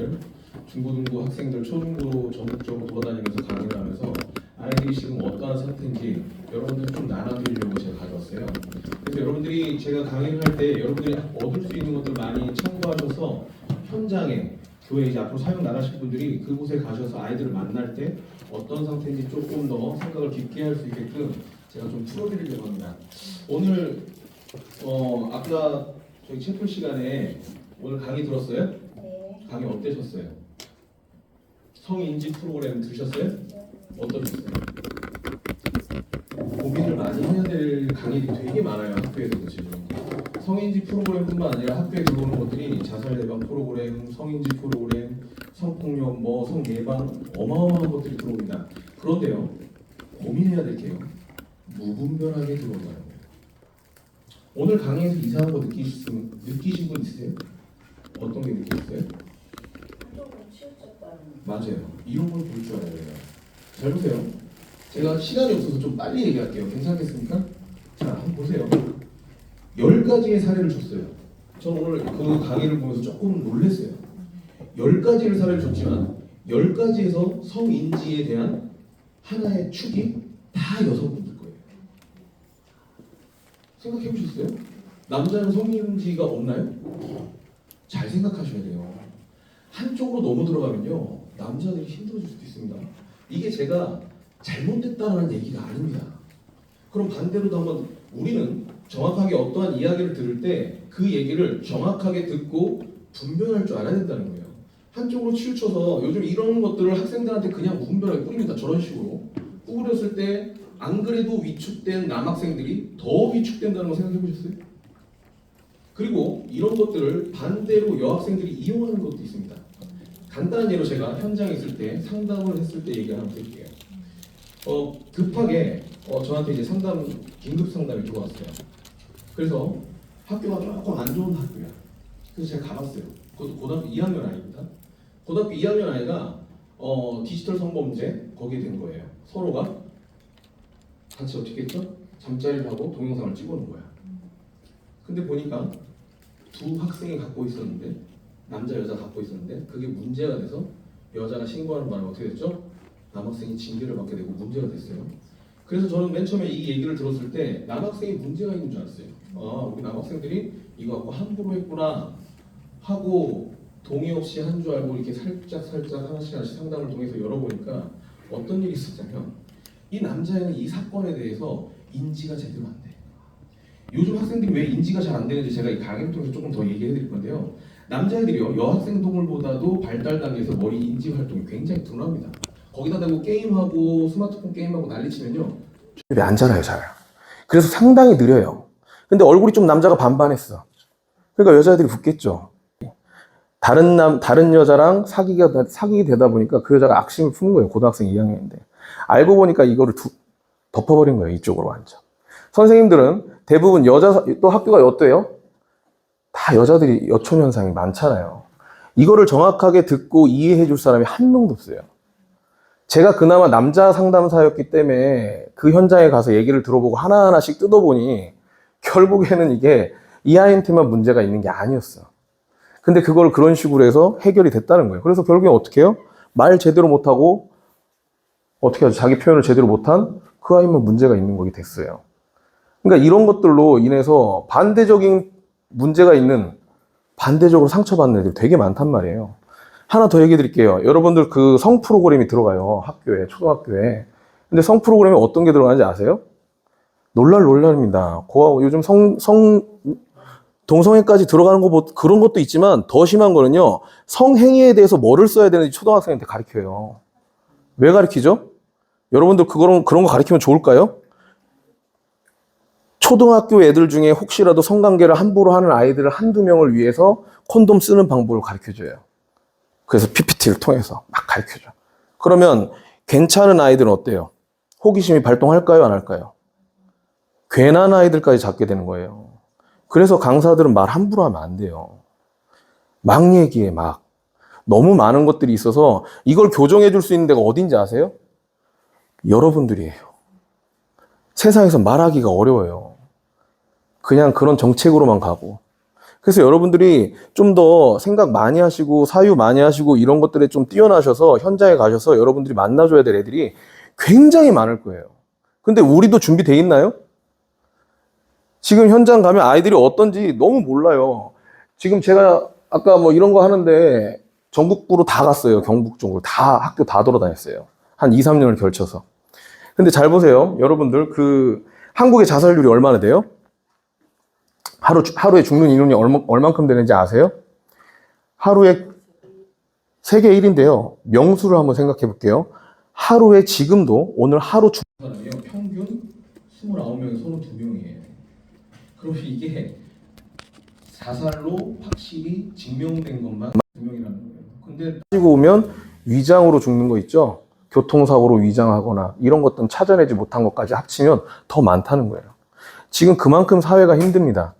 학생들, 중고등부 학생들, 초중고로 전국적으로 돌아다니면서 강의를 하면서 아이들이 지금 어떠한 상태인지 여러분들 좀 나눠드리려고 제가 가져왔어요. 그래서 여러분들이 제가 강의를 할 때 여러분들이 얻을 수 있는 것들 많이 참고하셔서 현장에 교회 이제 앞으로 사역 나가실 분들이 그곳에 가셔서 아이들을 만날 때 어떤 상태인지 조금 더 생각을 깊게 할 수 있게끔 제가 좀 풀어드리려고 합니다. 오늘 아까 저희 채플 시간에 오늘 강의 들었어요? 네. 강의 어떠셨어요? 성인지 프로그램 들으셨어요? 어떠셨어요? 고민을 많이 해야 될 강의들이 되게 많아요. 학교에서도 지금 성인지 프로그램뿐만 아니라 학교에 들어오는 것들이 자살 예방 프로그램, 성인지 프로그램, 성폭력, 성 예방 어마어마한 것들이 들어옵니다. 그런데요, 고민해야 될 게요, 무분별하게 들어온다는 거예요. 오늘 강의에서 이상한 거 느끼신 분 있으세요? 어떤 게 느끼셨어요? 한쪽으로 치우쳤다는. 맞아요. 이런 걸 볼 줄 알아야 돼요. 잘 보세요. 제가 시간이 없어서 좀 빨리 얘기할게요. 괜찮겠습니까? 자, 한번 보세요. 10가지의 사례를 줬어요. 저는 오늘 그 강의를 보면서 조금 놀랐어요. 10가지의 사례를 줬지만 10가지에서 성인지에 대한 하나의 축이 다 여성분들 거예요. 생각해 보셨어요? 남자는 성인지가 없나요? 잘 생각하셔야 돼요. 한쪽으로 너무 들어가면요, 남자들이 힘들어질 수도 있습니다. 이게 제가 잘못됐다는 얘기가 아닙니다. 그럼 반대로도 한번 우리는 정확하게 어떠한 이야기를 들을 때 그 얘기를 정확하게 듣고 분별할 줄 알아야 된다는 거예요. 한쪽으로 치우쳐서 요즘 이런 것들을 학생들한테 그냥 무분별하게 뿌립니다. 저런 식으로 뿌렸을 때 안 그래도 위축된 남학생들이 더 위축된다는 거 생각해 보셨어요? 그리고 이런 것들을 반대로 여학생들이 이용하는 것도 있습니다. 간단한 예로 제가 현장에 있을 때 상담을 했을 때 얘기를 한번 드릴게요. 급하게 저한테 이제 긴급 상담이 들어왔어요. 그래서 학교가 조금 안 좋은 학교야. 그래서 제가 가봤어요. 그것도 고등학교 2학년 아이입니다. 고등학교 2학년 아이가 디지털 성범죄 거기에 된 거예요. 서로가 같이 어떻게 했죠? 잠자리를 하고 동영상을 찍어놓은 거야. 근데 보니까 두 학생이 갖고 있었는데, 남자 여자 갖고 있었는데, 그게 문제가 돼서 여자가 신고하는 바람에 어떻게 됐죠? 남학생이 징계를 받게 되고 문제가 됐어요. 그래서 저는 맨 처음에 이 얘기를 들었을 때 남학생이 문제가 있는 줄 알았어요. 우리 남학생들이 이거 갖고 함부로 했구나 하고 동의 없이 한 줄 알고 이렇게 살짝 하나씩 상담을 통해서 열어보니까 어떤 일이 있었냐면, 이 남자애는 이 사건에 대해서 인지가 제대로 안 돼. 요즘 학생들이 왜 인지가 잘 안 되는지 제가 이 강의를 통해서 조금 더 얘기해 드릴 건데요. 남자애들이요, 여학생 동물보다도 발달 단계에서 머리 인지 활동이 굉장히 둔합니다. 거기다 대고 게임하고 스마트폰 게임하고 난리치면요, 안 자라요, 잘. 그래서 상당히 느려요. 근데 얼굴이 좀 남자가 반반했어. 그러니까 여자애들이 붙겠죠. 다른 여자랑 사귀게 되다 보니까 그 여자가 악심을 푸는 거예요. 고등학생 2학년인데. 알고 보니까 이거를 덮어버린 거예요. 이쪽으로 완전. 선생님들은 대부분 또 학교가 어때요? 다 여자들이 여촌 현상이 많잖아요. 이거를 정확하게 듣고 이해해 줄 사람이 한 명도 없어요. 제가 그나마 남자 상담사였기 때문에 그 현장에 가서 얘기를 들어보고 하나하나씩 뜯어보니 결국에는 이게 이 아이한테만 문제가 있는 게 아니었어. 근데 그걸 그런 식으로 해서 해결이 됐다는 거예요. 그래서 결국엔 어떻게 해요? 말 제대로 못하고 어떻게 하죠? 자기 표현을 제대로 못한 그 아이만 문제가 있는 거게 됐어요. 그러니까 이런 것들로 인해서 반대적인 문제가 있는, 반대적으로 상처받는 애들 되게 많단 말이에요. 하나 더 얘기 드릴게요. 여러분들 그 성 프로그램이 들어가요. 학교에, 초등학교에. 근데 성 프로그램에 어떤 게 들어가는지 아세요? 놀랍니다. 요즘 동성애까지 들어가는 그런 것도 있지만 더 심한 거는요, 성행위에 대해서 뭐를 써야 되는지 초등학생한테 가르쳐요. 왜 가르치죠? 여러분들 그런 거 가르치면 좋을까요? 초등학교 애들 중에 혹시라도 성관계를 함부로 하는 아이들을 한두 명을 위해서 콘돔 쓰는 방법을 가르쳐줘요. 그래서 PPT를 통해서 막 가르쳐줘. 그러면 괜찮은 아이들은 어때요? 호기심이 발동할까요? 안 할까요? 괜한 아이들까지 잡게 되는 거예요. 그래서 강사들은 말 함부로 하면 안 돼요. 막 얘기해, 막. 너무 많은 것들이 있어서 이걸 교정해 줄 수 있는 데가 어딘지 아세요? 여러분들이에요. 세상에서 말하기가 어려워요. 그냥 그런 정책으로만 가고. 그래서 여러분들이 좀 더 생각 많이 하시고 사유 많이 하시고 이런 것들에 좀 뛰어나셔서 현장에 가셔서 여러분들이 만나줘야 될 애들이 굉장히 많을 거예요. 근데 우리도 준비돼 있나요? 지금 현장 가면 아이들이 어떤지 너무 몰라요. 지금 제가 아까 뭐 이런 거 하는데 전국구로 다 갔어요. 경북 쪽으로 다 학교 다 돌아다녔어요. 한 2, 3년을 걸쳐서. 근데 잘 보세요. 여러분들 그 한국의 자살률이 얼마나 돼요? 하루에 죽는 인원이 얼만큼 되는지 아세요? 하루에 세계 1인데요. 명수를 한번 생각해 볼게요. 하루에 지금도 오늘 하루 사람이요. 평균 29명에서 32명이에요. 그럼 이게 자살로 확실히 증명된 것만 2명이라는 거예요. 근데 가지고 오면 위장으로 죽는 거 있죠? 교통사고로 위장하거나 이런 것들은 찾아내지 못한 것까지 합치면 더 많다는 거예요. 지금 그만큼 사회가 힘듭니다.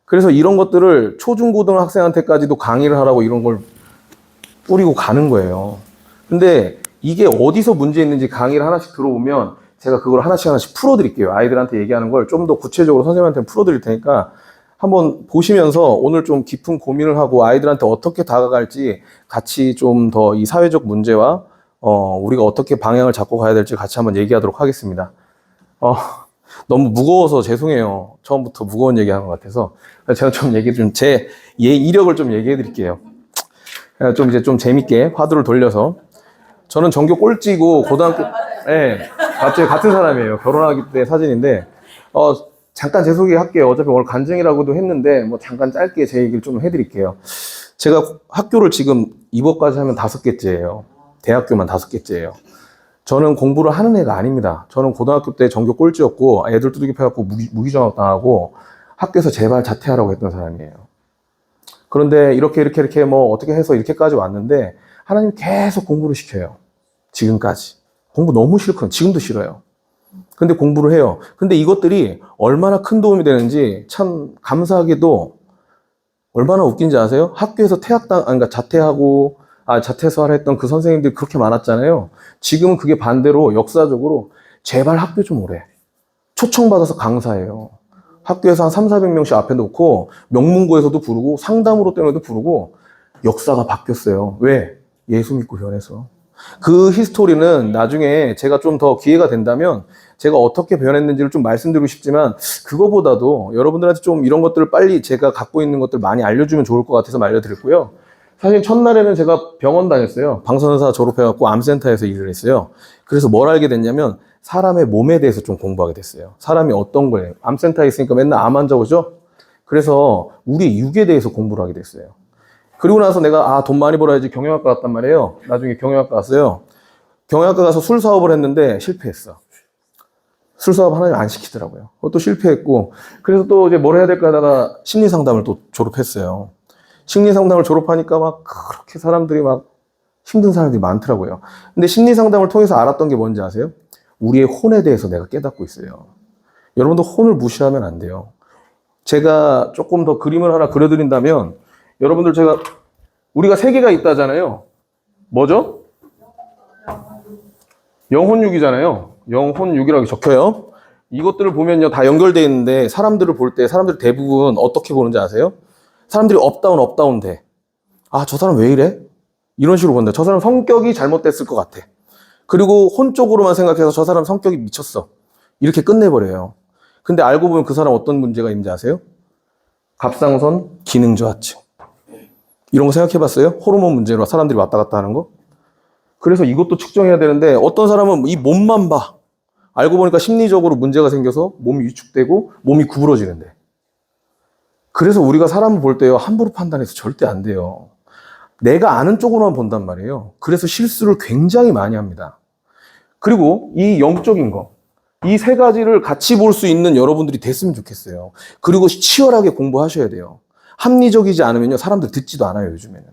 그래서 이런 것들을 초중고등학생한테까지도 강의를 하라고 이런 걸 뿌리고 가는 거예요. 근데 이게 어디서 문제 있는지 강의를 하나씩 들어보면 제가 그걸 하나씩 풀어드릴게요. 아이들한테 얘기하는 걸 좀 더 구체적으로 선생님한테 풀어드릴 테니까 한번 보시면서 오늘 좀 깊은 고민을 하고 아이들한테 어떻게 다가갈지 같이 좀 더 이 사회적 문제와 우리가 어떻게 방향을 잡고 가야 될지 같이 한번 얘기하도록 하겠습니다. 너무 무거워서 죄송해요. 처음부터 무거운 얘기하는 것 같아서 제가 좀 제 이력을 좀 얘기해 드릴게요. 좀 이제 좀 재밌게 화두를 돌려서 저는 전교 꼴찌고 고등학교 갑자기 같은 사람이에요. 결혼하기 때 사진인데 잠깐 제 소개할게요. 어차피 오늘 간증이라고도 했는데 뭐 잠깐 짧게 제 얘기를 좀 해드릴게요. 제가 학교를 지금 입학까지 하면 5개째예요. 대학교만 5개째예요. 저는 공부를 하는 애가 아닙니다. 저는 고등학교 때 전교 꼴찌였고 애들 두들겨 패갖고 무기정학 당하고 학교에서 제발 자퇴하라고 했던 사람이에요. 그런데 이렇게 뭐 어떻게 해서 이렇게까지 왔는데 하나님 계속 공부를 시켜요. 지금까지. 공부 너무 싫거든요. 지금도 싫어요. 근데 공부를 해요. 근데 이것들이 얼마나 큰 도움이 되는지 참 감사하게도 얼마나 웃긴지 아세요? 학교에서 그러니까 자퇴서를 했던 그 선생님들이 그렇게 많았잖아요. 지금은 그게 반대로 역사적으로 제발 학교 좀 오래. 초청받아서 강사예요. 학교에서 한 300~400명씩 앞에 놓고 명문고에서도 부르고 상담으로 때문에도 부르고 역사가 바뀌었어요. 왜? 예수 믿고 변해서. 그 히스토리는 나중에 제가 좀 더 기회가 된다면 제가 어떻게 변했는지를 좀 말씀드리고 싶지만 그거보다도 여러분들한테 좀 이런 것들을 빨리 제가 갖고 있는 것들 많이 알려주면 좋을 것 같아서 알려드렸고요. 사실 첫날에는 제가 병원 다녔어요. 방송사 졸업해갖고 암센터에서 일을 했어요. 그래서 뭘 알게 됐냐면 사람의 몸에 대해서 좀 공부하게 됐어요. 사람이 어떤 거예요. 암센터에 있으니까 맨날 암 환자 오죠? 그래서 우리 육에 대해서 공부를 하게 됐어요. 그리고 나서 내가 돈 많이 벌어야지 경영학과 갔단 말이에요. 나중에 경영학과 갔어요. 경영학과 가서 술 사업을 했는데 실패했어. 술 사업 하나님 안 시키더라고요. 그것도 실패했고 그래서 또 이제 뭘 해야 될까 하다가 심리 상담을 또 졸업했어요. 심리 상담을 졸업하니까 막 그렇게 사람들이 막 힘든 사람들이 많더라고요. 근데 심리 상담을 통해서 알았던 게 뭔지 아세요? 우리의 혼에 대해서 내가 깨닫고 있어요. 여러분도 혼을 무시하면 안 돼요. 제가 조금 더 그림을 하나 그려드린다면 여러분들 우리가 세 개가 있다잖아요. 뭐죠? 영혼육이잖아요. 영혼육이라고 적혀요. 이것들을 보면요 다 연결되어 있는데 사람들을 볼 때 사람들 대부분 어떻게 보는지 아세요? 사람들이 업다운 돼. 저 사람 왜 이래? 이런 식으로 본다. 저 사람 성격이 잘못됐을 것 같아. 그리고 혼 쪽으로만 생각해서 저 사람 성격이 미쳤어. 이렇게 끝내버려요. 근데 알고 보면 그 사람 어떤 문제가 있는지 아세요? 갑상선 기능저하증. 이런 거 생각해 봤어요? 호르몬 문제로 사람들이 왔다 갔다 하는 거? 그래서 이것도 측정해야 되는데 어떤 사람은 이 몸만 봐. 알고 보니까 심리적으로 문제가 생겨서 몸이 위축되고 몸이 구부러지는데. 그래서 우리가 사람을 볼 때요 함부로 판단해서 절대 안 돼요. 내가 아는 쪽으로만 본단 말이에요. 그래서 실수를 굉장히 많이 합니다. 그리고 이 영적인 거, 이 세 가지를 같이 볼 수 있는 여러분들이 됐으면 좋겠어요. 그리고 치열하게 공부하셔야 돼요. 합리적이지 않으면요 사람들 듣지도 않아요. 요즘에는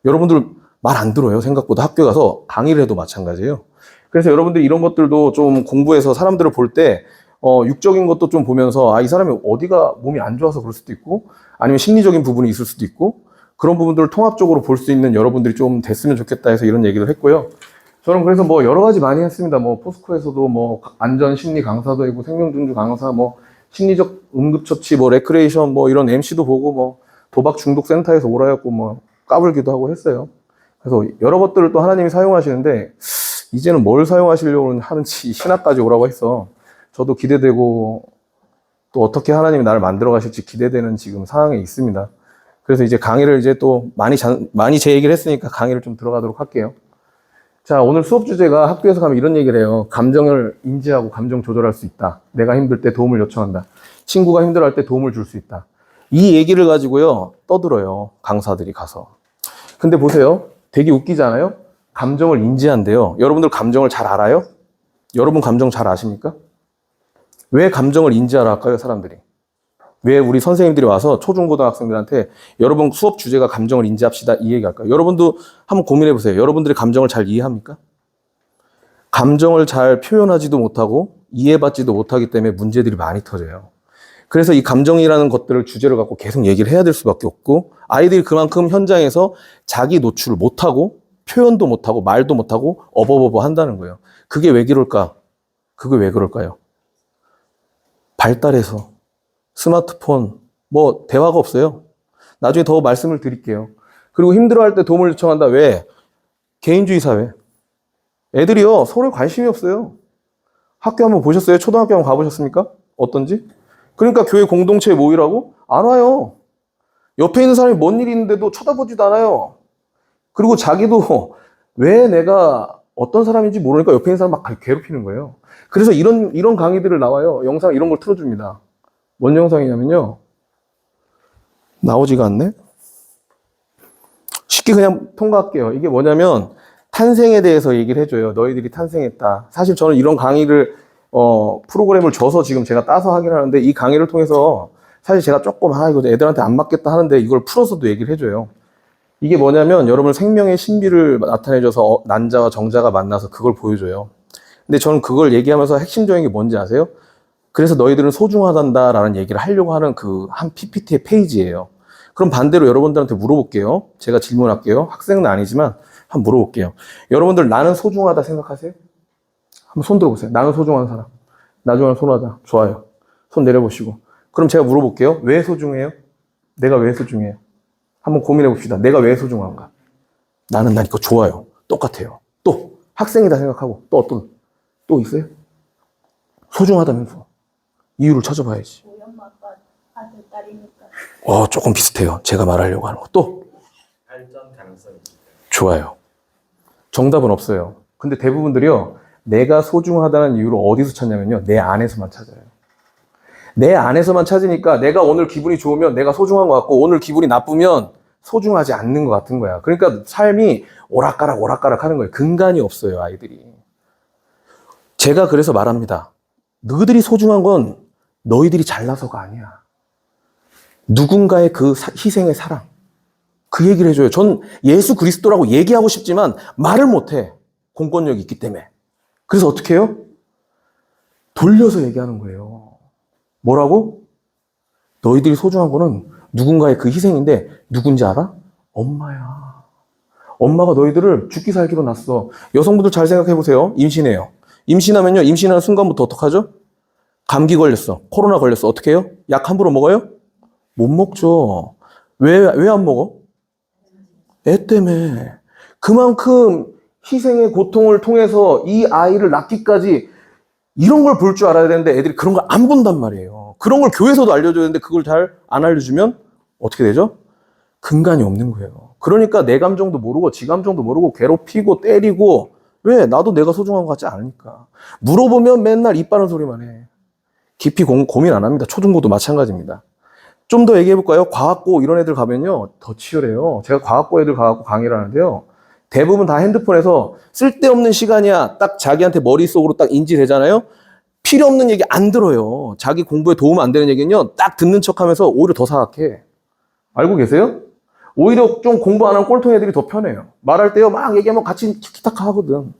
여러분들 말 안 들어요. 생각보다 학교 가서 강의를 해도 마찬가지예요. 그래서 여러분들이 이런 것들도 좀 공부해서 사람들을 볼 때 육적인 것도 좀 보면서 이 사람이 어디가 몸이 안 좋아서 그럴 수도 있고 아니면 심리적인 부분이 있을 수도 있고 그런 부분들을 통합적으로 볼 수 있는 여러분들이 좀 됐으면 좋겠다 해서 이런 얘기를 했고요. 저는 그래서 뭐 여러 가지 많이 했습니다. 뭐 포스코에서도 뭐 안전 심리 강사도 있고 생명중주 강사, 뭐 심리적 응급처치, 뭐 레크레이션, 뭐 이런 MC도 보고 뭐 도박 중독 센터에서 오라 해갖고 뭐 까불기도 하고 했어요. 그래서 여러 것들을 또 하나님이 사용하시는데 이제는 뭘 사용하시려고 하는지 신학까지 오라고 했어. 저도 기대되고 또 어떻게 하나님이 나를 만들어 가실지 기대되는 지금 상황에 있습니다. 그래서 이제 강의를 이제 또 많이 제 얘기를 했으니까 강의를 좀 들어가도록 할게요. 자, 오늘 수업 주제가 학교에서 가면 이런 얘기를 해요. 감정을 인지하고 감정 조절할 수 있다. 내가 힘들 때 도움을 요청한다. 친구가 힘들어할 때 도움을 줄 수 있다. 이 얘기를 가지고요, 떠들어요. 강사들이 가서. 근데 보세요. 되게 웃기잖아요? 감정을 인지한대요. 여러분들 감정을 잘 알아요? 여러분 감정 잘 아십니까? 왜 감정을 인지하라 할까요, 사람들이? 왜 우리 선생님들이 와서 초중고등학생들한테 여러분 수업 주제가 감정을 인지합시다 이 얘기 할까요? 여러분도 한번 고민해 보세요. 여러분들이 감정을 잘 이해합니까? 감정을 잘 표현하지도 못하고 이해받지도 못하기 때문에 문제들이 많이 터져요. 그래서 이 감정이라는 것들을 주제로 갖고 계속 얘기를 해야 될 수밖에 없고 아이들이 그만큼 현장에서 자기 노출을 못하고 표현도 못하고 말도 못하고 어버버버 한다는 거예요. 그게 왜 그럴까? 그게 왜 그럴까요? 발달해서 스마트폰 뭐 대화가 없어요. 나중에 더 말씀을 드릴게요. 그리고 힘들어할 때 도움을 요청한다. 왜? 개인주의 사회. 애들이요 서로에 관심이 없어요. 학교 한번 보셨어요? 초등학교 한번 가보셨습니까? 어떤지? 그러니까 교회 공동체에 모이라고? 안 와요. 옆에 있는 사람이 뭔 일이 있는데도 쳐다보지도 않아요. 그리고 자기도 왜 내가 어떤 사람인지 모르니까 옆에 있는 사람 막 괴롭히는 거예요. 그래서 이런 강의들을 나와요. 영상 이런 걸 틀어줍니다. 뭔 영상이냐면요. 나오지가 않네? 쉽게 그냥 통과할게요. 이게 뭐냐면 탄생에 대해서 얘기를 해줘요. 너희들이 탄생했다. 사실 저는 이런 강의를 프로그램을 줘서 지금 제가 따서 하긴 하는데 이 강의를 통해서 사실 제가 조금 이거 애들한테 안 맞겠다 하는데 이걸 풀어서도 얘기를 해줘요. 이게 뭐냐면 여러분 생명의 신비를 나타내줘서 난자와 정자가 만나서 그걸 보여줘요. 근데 저는 그걸 얘기하면서 핵심적인 게 뭔지 아세요? 그래서 너희들은 소중하단다라는 얘기를 하려고 하는 그 한 PPT의 페이지예요. 그럼 반대로 여러분들한테 물어볼게요. 제가 질문할게요. 학생은 아니지만 한번 물어볼게요. 여러분들 나는 소중하다 생각하세요? 한번 손 들어보세요. 나는 소중한 사람. 나중에 손하자. 좋아요. 손 내려보시고. 그럼 제가 물어볼게요. 왜 소중해요? 내가 왜 소중해요? 한번 고민해 봅시다. 내가 왜 소중한가? 나는 이거 좋아요. 똑같아요. 또 학생이다 생각하고 또 있어요? 소중하다면서. 이유를 찾아봐야지. 우리 엄마 아빠 아들 딸이니까. 조금 비슷해요. 제가 말하려고 하는 거. 또? 발전 가능성이 있다. 좋아요. 정답은 없어요. 근데 대부분들이요. 내가 소중하다는 이유를 어디서 찾냐면요. 내 안에서만 찾아요. 내 안에서만 찾으니까 내가 오늘 기분이 좋으면 내가 소중한 것 같고 오늘 기분이 나쁘면 소중하지 않는 것 같은 거야. 그러니까 삶이 오락가락 하는 거예요. 근간이 없어요, 아이들이. 제가 그래서 말합니다. 너희들이 소중한 건 너희들이 잘나서가 아니야. 누군가의 그 희생의 사랑. 그 얘기를 해줘요. 전 예수 그리스도라고 얘기하고 싶지만 말을 못해. 공권력이 있기 때문에. 그래서 어떻게 해요? 돌려서 얘기하는 거예요. 뭐라고? 너희들이 소중한 거는 누군가의 그 희생인데 누군지 알아? 엄마야. 엄마가 너희들을 죽기 살기로 낳았어. 여성분들 잘 생각해 보세요. 임신해요. 임신하면요. 임신하는 순간부터 어떡하죠? 감기 걸렸어. 코로나 걸렸어. 어떻게 해요? 약 함부로 먹어요? 못 먹죠. 왜 안 먹어? 애 때문에. 그만큼 희생의 고통을 통해서 이 아이를 낳기까지 이런 걸 볼 줄 알아야 되는데 애들이 그런 걸 안 본단 말이에요. 그런 걸 교회에서도 알려줘야 되는데 그걸 잘 안 알려주면 어떻게 되죠? 근간이 없는 거예요. 그러니까 내 감정도 모르고 지 감정도 모르고 괴롭히고 때리고 왜? 나도 내가 소중한 것 같지 않으니까. 물어보면 맨날 입 바른 소리만 해. 깊이 고민 안 합니다. 초중고도 마찬가지입니다. 좀 더 얘기해볼까요? 과학고 이런 애들 가면요. 더 치열해요. 제가 과학고 애들 가갖고 강의를 하는데요. 대부분 다 핸드폰에서 쓸데없는 시간이야. 딱 자기한테 머릿속으로 딱 인지되잖아요. 필요 없는 얘기 안 들어요. 자기 공부에 도움 안 되는 얘기는요. 딱 듣는 척하면서 오히려 더 사악해. 알고 계세요? 오히려 좀 공부 안 하는 꼴통 애들이 더 편해요. 말할 때요. 막 얘기하면 같이 티키타카 하거든.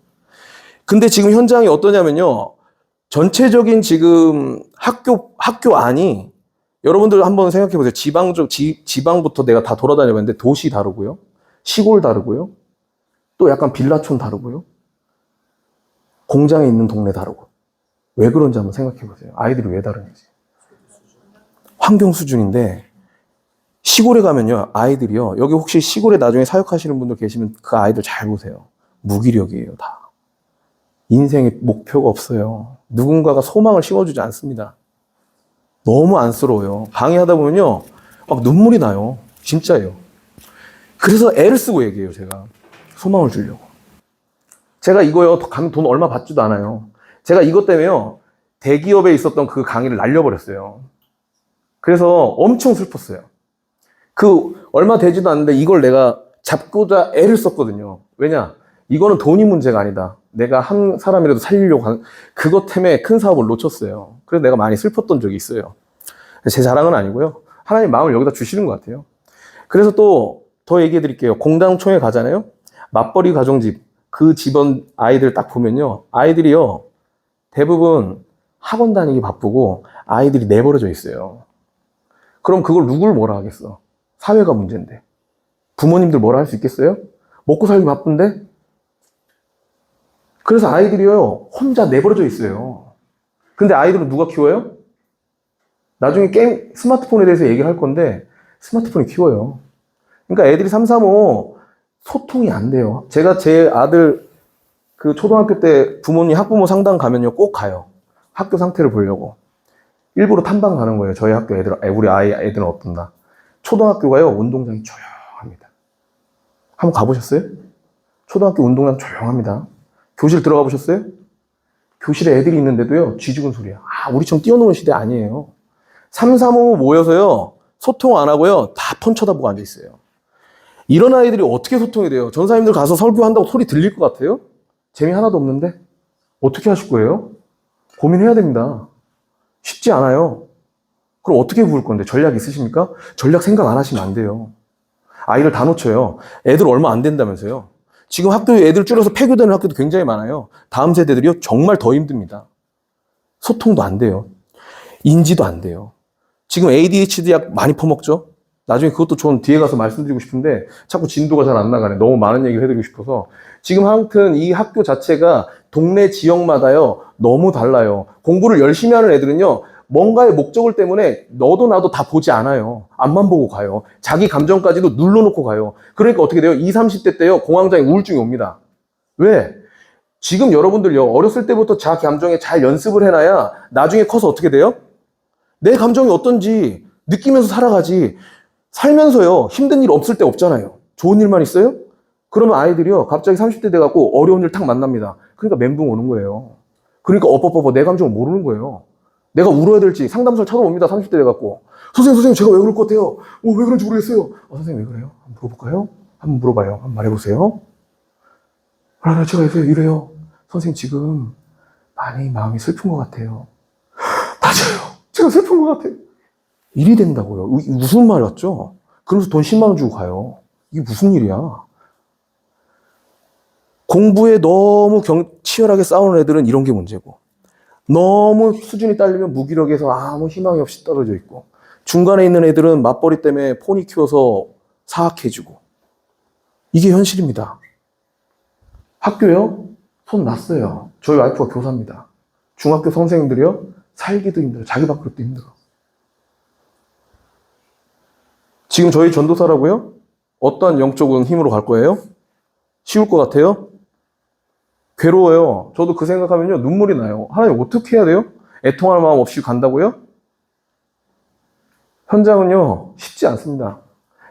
근데 지금 현장이 어떠냐면요. 전체적인 지금 학교 안이 여러분들 한번 생각해 보세요. 지방부터 내가 다 돌아다녀 봤는데 도시 다르고요. 시골 다르고요. 또 약간 빌라촌 다르고요. 공장에 있는 동네 다르고. 왜 그런지 한번 생각해 보세요. 아이들이 왜 다른지. 환경 수준인데 시골에 가면요, 아이들이요, 여기 혹시 시골에 나중에 사역하시는 분들 계시면 그 아이들 잘 보세요. 무기력이에요, 다. 인생에 목표가 없어요. 누군가가 소망을 심어주지 않습니다. 너무 안쓰러워요. 강의하다 보면요, 막 눈물이 나요. 진짜예요. 그래서 애를 쓰고 얘기해요, 제가. 소망을 주려고. 제가 이거요, 돈 얼마 받지도 않아요. 제가 이것 때문에요, 대기업에 있었던 그 강의를 날려버렸어요. 그래서 엄청 슬펐어요. 그 얼마 되지도 않는데 이걸 내가 잡고자 애를 썼거든요. 왜냐? 이거는 돈이 문제가 아니다. 내가 한 사람이라도 살리려고 한 그것 때문에 큰 사업을 놓쳤어요. 그래서 내가 많이 슬펐던 적이 있어요. 제 자랑은 아니고요. 하나님 마음을 여기다 주시는 것 같아요. 그래서 또 더 얘기해 드릴게요. 공당총회 가잖아요. 맞벌이 가정집. 그 집안 아이들 딱 보면요. 아이들이요. 대부분 학원 다니기 바쁘고 아이들이 내버려져 있어요. 그럼 그걸 누굴 뭐라 하겠어? 사회가 문제인데. 부모님들 뭐라 할 수 있겠어요? 먹고 살기 바쁜데? 그래서 아이들이요, 혼자 내버려져 있어요. 근데 아이들은 누가 키워요? 나중에 게임, 스마트폰에 대해서 얘기를 할 건데, 스마트폰이 키워요. 그러니까 애들이 3, 4, 5 소통이 안 돼요. 제가 제 아들 그 초등학교 때 부모님 학부모 상담 가면요, 꼭 가요. 학교 상태를 보려고. 일부러 탐방 가는 거예요. 저희 학교 애들, 우리 아이 애들은 어떤가. 초등학교가요, 운동장이 조용합니다. 한번 가보셨어요? 초등학교 운동장 조용합니다. 교실 들어가 보셨어요? 교실에 애들이 있는데도요, 쥐죽은 소리야. 아, 우리처럼 뛰어노는 시대 아니에요. 3, 4, 5 모여서요, 소통 안 하고요, 다 폰 쳐다보고 앉아있어요. 이런 아이들이 어떻게 소통이 돼요? 전사님들 가서 설교한다고 소리 들릴 것 같아요? 재미 하나도 없는데? 어떻게 하실 거예요? 고민해야 됩니다. 쉽지 않아요. 그럼 어떻게 부을 건데? 전략 있으십니까? 전략 생각 안 하시면 안 돼요. 아이를 다 놓쳐요. 애들 얼마 안 된다면서요. 지금 학교에 애들 줄여서 폐교되는 학교도 굉장히 많아요. 다음 세대들이요, 정말 더 힘듭니다. 소통도 안 돼요. 인지도 안 돼요. 지금 ADHD 약 많이 퍼먹죠? 나중에 그것도 전 뒤에 가서 말씀드리고 싶은데 자꾸 진도가 잘 안 나가네. 너무 많은 얘기를 해드리고 싶어서. 지금 아무튼 이 학교 자체가 동네 지역마다요, 너무 달라요. 공부를 열심히 하는 애들은요, 뭔가의 목적을 때문에 너도 나도 다 보지 않아요. 앞만 보고 가요. 자기 감정까지도 눌러놓고 가요. 그러니까 어떻게 돼요? 20, 30대 때요, 공황장애 우울증이 옵니다. 왜? 지금 여러분들요, 어렸을 때부터 자기 감정에 잘 연습을 해놔야 나중에 커서 어떻게 돼요? 내 감정이 어떤지 느끼면서 살아가지. 살면서요, 힘든 일 없을 때 없잖아요. 좋은 일만 있어요? 그러면 아이들이요, 갑자기 30대 돼갖고 어려운 일 탁 만납니다. 그러니까 멘붕 오는 거예요. 그러니까 내 감정을 모르는 거예요. 내가 울어야 될지 상담소를 찾아옵니다. 30대 돼갖고. 선생님, 제가 왜 그럴 것 같아요? 왜 그런지 모르겠어요. 선생님, 왜 그래요? 한번 물어볼까요? 한번 물어봐요. 한번 말해보세요. 제가 이래요. 선생님, 지금 많이 마음이 슬픈 것 같아요. 맞아요. 제가 슬픈 것 같아요. 일이 된다고요. 이게 무슨 말 같죠? 그러면서 돈 10만 원 주고 가요. 이게 무슨 일이야? 공부에 너무 치열하게 싸우는 애들은 이런 게 문제고, 너무 수준이 딸리면 무기력해서 아무 희망이 없이 떨어져 있고, 중간에 있는 애들은 맞벌이 때문에 폰이 키워서 사악해지고, 이게 현실입니다. 학교요? 손 놨어요. 저희 와이프가 교사입니다. 중학교 선생님들이요? 살기도 힘들어. 자기 밖으로도 힘들어. 지금 저희 전도사라고요? 어떠한 영적인 힘으로 갈 거예요? 쉬울 것 같아요? 괴로워요. 저도 그 생각하면요, 눈물이 나요. 하나님 어떻게 해야 돼요? 애통할 마음 없이 간다고요? 현장은요, 쉽지 않습니다.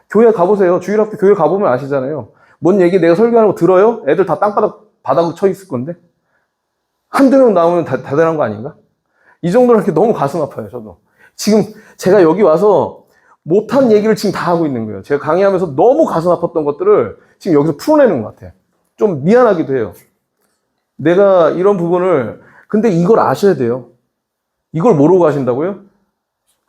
교회 가보세요. 주일학교 교회 가보면 아시잖아요. 뭔 얘기 내가 설교하는 거 들어요? 애들 다 바닥으로 쳐 있을 건데. 한두 명 나오면 대단한 거 아닌가? 이 정도로 이렇게 너무 가슴 아파요, 저도. 지금 제가 여기 와서 못한 얘기를 지금 다 하고 있는 거예요. 제가 강의하면서 너무 가슴 아팠던 것들을 지금 여기서 풀어내는 것 같아요. 좀 미안하기도 해요. 내가 이런 부분을, 근데 이걸 아셔야 돼요. 이걸 모르고 가신다고요?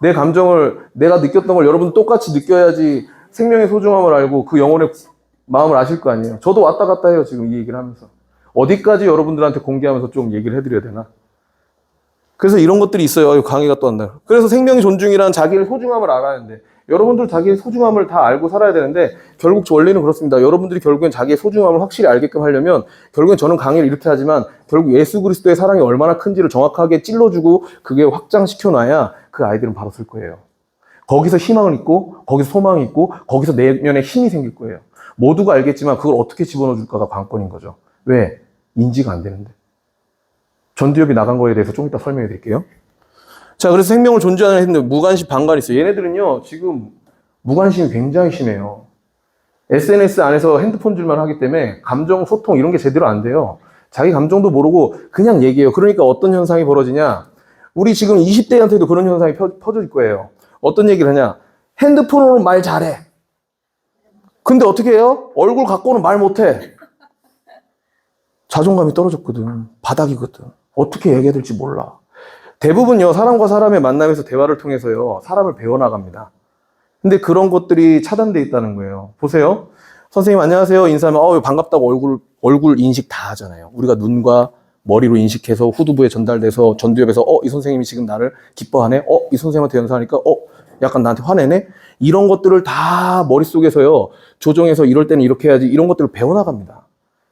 내 감정을, 내가 느꼈던 걸 여러분 똑같이 느껴야지 생명의 소중함을 알고 그 영혼의 마음을 아실 거 아니에요. 저도 왔다 갔다 해요, 지금 이 얘기를 하면서. 어디까지 여러분들한테 공개하면서 좀 얘기를 해드려야 되나? 그래서 이런 것들이 있어요. 강의가 또 한다. 그래서 생명의 존중이란 자기의 소중함을 알아야 하는데, 여러분들 자기의 소중함을 다 알고 살아야 되는데, 결국 원리는 그렇습니다. 여러분들이 결국엔 자기의 소중함을 확실히 알게끔 하려면, 결국엔 저는 강의를 이렇게 하지만, 결국 예수 그리스도의 사랑이 얼마나 큰지를 정확하게 찔러주고, 그게 확장시켜놔야 그 아이들은 바로 쓸 거예요. 거기서 희망을 잊고 거기서 소망이 있고 거기서 내면에 힘이 생길 거예요. 모두가 알겠지만 그걸 어떻게 집어넣어 줄까가 관건인 거죠. 왜? 인지가 안 되는데. 전두엽이 나간 거에 대해서 좀 이따 설명해 드릴게요. 자, 그래서 생명을 존재하는 했는데 무관심, 반관이 있어요. 얘네들은요, 지금 무관심이 굉장히 심해요. SNS 안에서 핸드폰 줄만 하기 때문에 감정 소통 이런 게 제대로 안 돼요. 자기 감정도 모르고 그냥 얘기해요. 그러니까 어떤 현상이 벌어지냐? 우리 지금 20대한테도 그런 현상이 퍼질 거예요. 어떤 얘기를 하냐? 핸드폰으로 말 잘해. 근데 어떻게 해요? 얼굴 갖고는 말 못해. 자존감이 떨어졌거든. 바닥이거든. 어떻게 얘기해야 될지 몰라. 대부분요, 사람과 사람의 만남에서 대화를 통해서요, 사람을 배워나갑니다. 근데 그런 것들이 차단되어 있다는 거예요. 보세요. 선생님 안녕하세요 인사하면 반갑다고 얼굴 인식 다 하잖아요. 우리가 눈과 머리로 인식해서 후두부에 전달돼서 전두엽에서 이 선생님이 지금 나를 기뻐하네. 이 선생님한테 연사하니까 약간 나한테 화내네. 이런 것들을 다 머릿속에서요 조정해서 이럴 때는 이렇게 해야지 이런 것들을 배워나갑니다.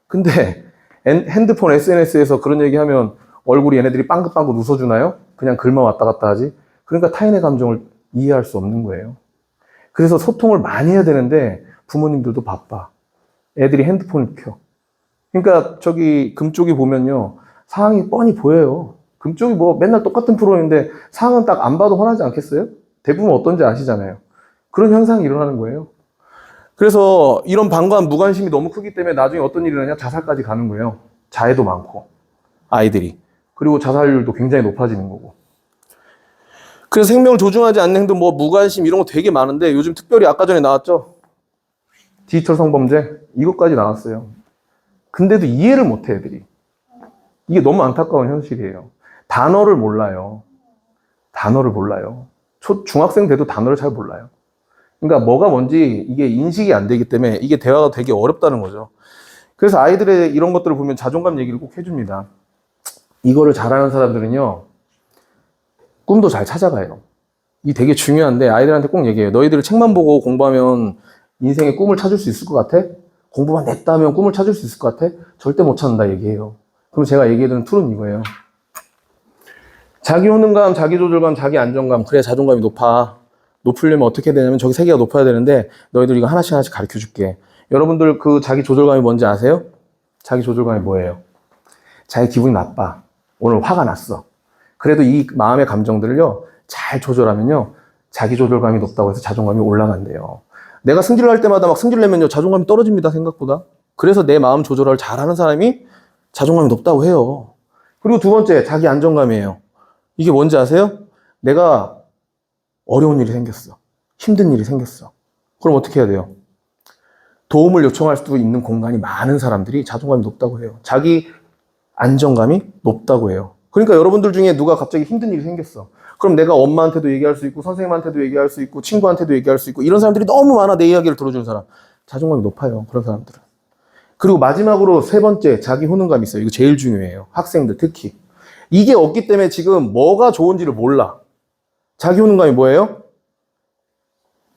근데 핸드폰 SNS에서 그런 얘기하면 얼굴이 얘네들이 빵긋빵긋 웃어주나요? 그냥 글만 왔다 갔다 하지. 그러니까 타인의 감정을 이해할 수 없는 거예요. 그래서 소통을 많이 해야 되는데 부모님들도 바빠. 애들이 핸드폰을 켜. 그러니까 저기 금쪽이 보면요. 상황이 뻔히 보여요. 금쪽이 뭐 맨날 똑같은 프로인데 상황은 딱 안 봐도 화나지 않겠어요? 대부분 어떤지 아시잖아요. 그런 현상이 일어나는 거예요. 그래서 이런 방관, 무관심이 너무 크기 때문에 나중에 어떤 일이 일어나냐? 자살까지 가는 거예요. 자해도 많고 아이들이. 그리고 자살률도 굉장히 높아지는 거고. 그래서 생명을 존중하지 않는 행동, 뭐 무관심 이런 거 되게 많은데 요즘 특별히 아까 전에 나왔죠? 디지털 성범죄 이것까지 나왔어요. 근데도 이해를 못해 애들이. 이게 너무 안타까운 현실이에요. 단어를 몰라요. 단어를 몰라요. 중학생 돼도 단어를 잘 몰라요. 그러니까 뭐가 뭔지 이게 인식이 안 되기 때문에 이게 대화가 되게 어렵다는 거죠. 그래서 아이들의 이런 것들을 보면 자존감 얘기를 꼭 해줍니다. 이거를 잘하는 사람들은요. 꿈도 잘 찾아가요. 이게 되게 중요한데 아이들한테 꼭 얘기해요. 너희들 책만 보고 공부하면 인생의 꿈을 찾을 수 있을 것 같아? 공부만 냈다 하면 꿈을 찾을 수 있을 것 같아? 절대 못 찾는다 얘기해요. 그럼 제가 얘기해드리는 툴은 이거예요. 자기 효능감, 자기 조절감, 자기 안정감. 그래야 자존감이 높아. 높으려면 어떻게 되냐면 저기 세 개가 높아야 되는데 너희들 이거 하나씩 하나씩 가르쳐 줄게. 여러분들 그 자기 조절감이 뭔지 아세요? 자기 조절감이 뭐예요? 자기 기분이 나빠. 오늘 화가 났어. 그래도 이 마음의 감정들을요, 잘 조절하면요, 자기 조절감이 높다고 해서 자존감이 올라간대요. 내가 승질을 할 때마다 막 승질 내면요, 자존감이 떨어집니다, 생각보다. 그래서 내 마음 조절을 잘하는 사람이 자존감이 높다고 해요. 그리고 두 번째, 자기 안정감이에요. 이게 뭔지 아세요? 내가 어려운 일이 생겼어. 힘든 일이 생겼어. 그럼 어떻게 해야 돼요? 도움을 요청할 수도 있는 공간이 많은 사람들이 자존감이 높다고 해요. 자기 안정감이 높다고 해요. 그러니까 여러분들 중에 누가 갑자기 힘든 일이 생겼어. 그럼 내가 엄마한테도 얘기할 수 있고 선생님한테도 얘기할 수 있고 친구한테도 얘기할 수 있고 이런 사람들이 너무 많아. 내 이야기를 들어주는 사람. 자존감이 높아요. 그런 사람들은. 그리고 마지막으로 세 번째 자기 효능감이 있어요. 이거 제일 중요해요. 학생들 특히. 이게 없기 때문에 지금 뭐가 좋은지를 몰라. 자기 효능감이 뭐예요?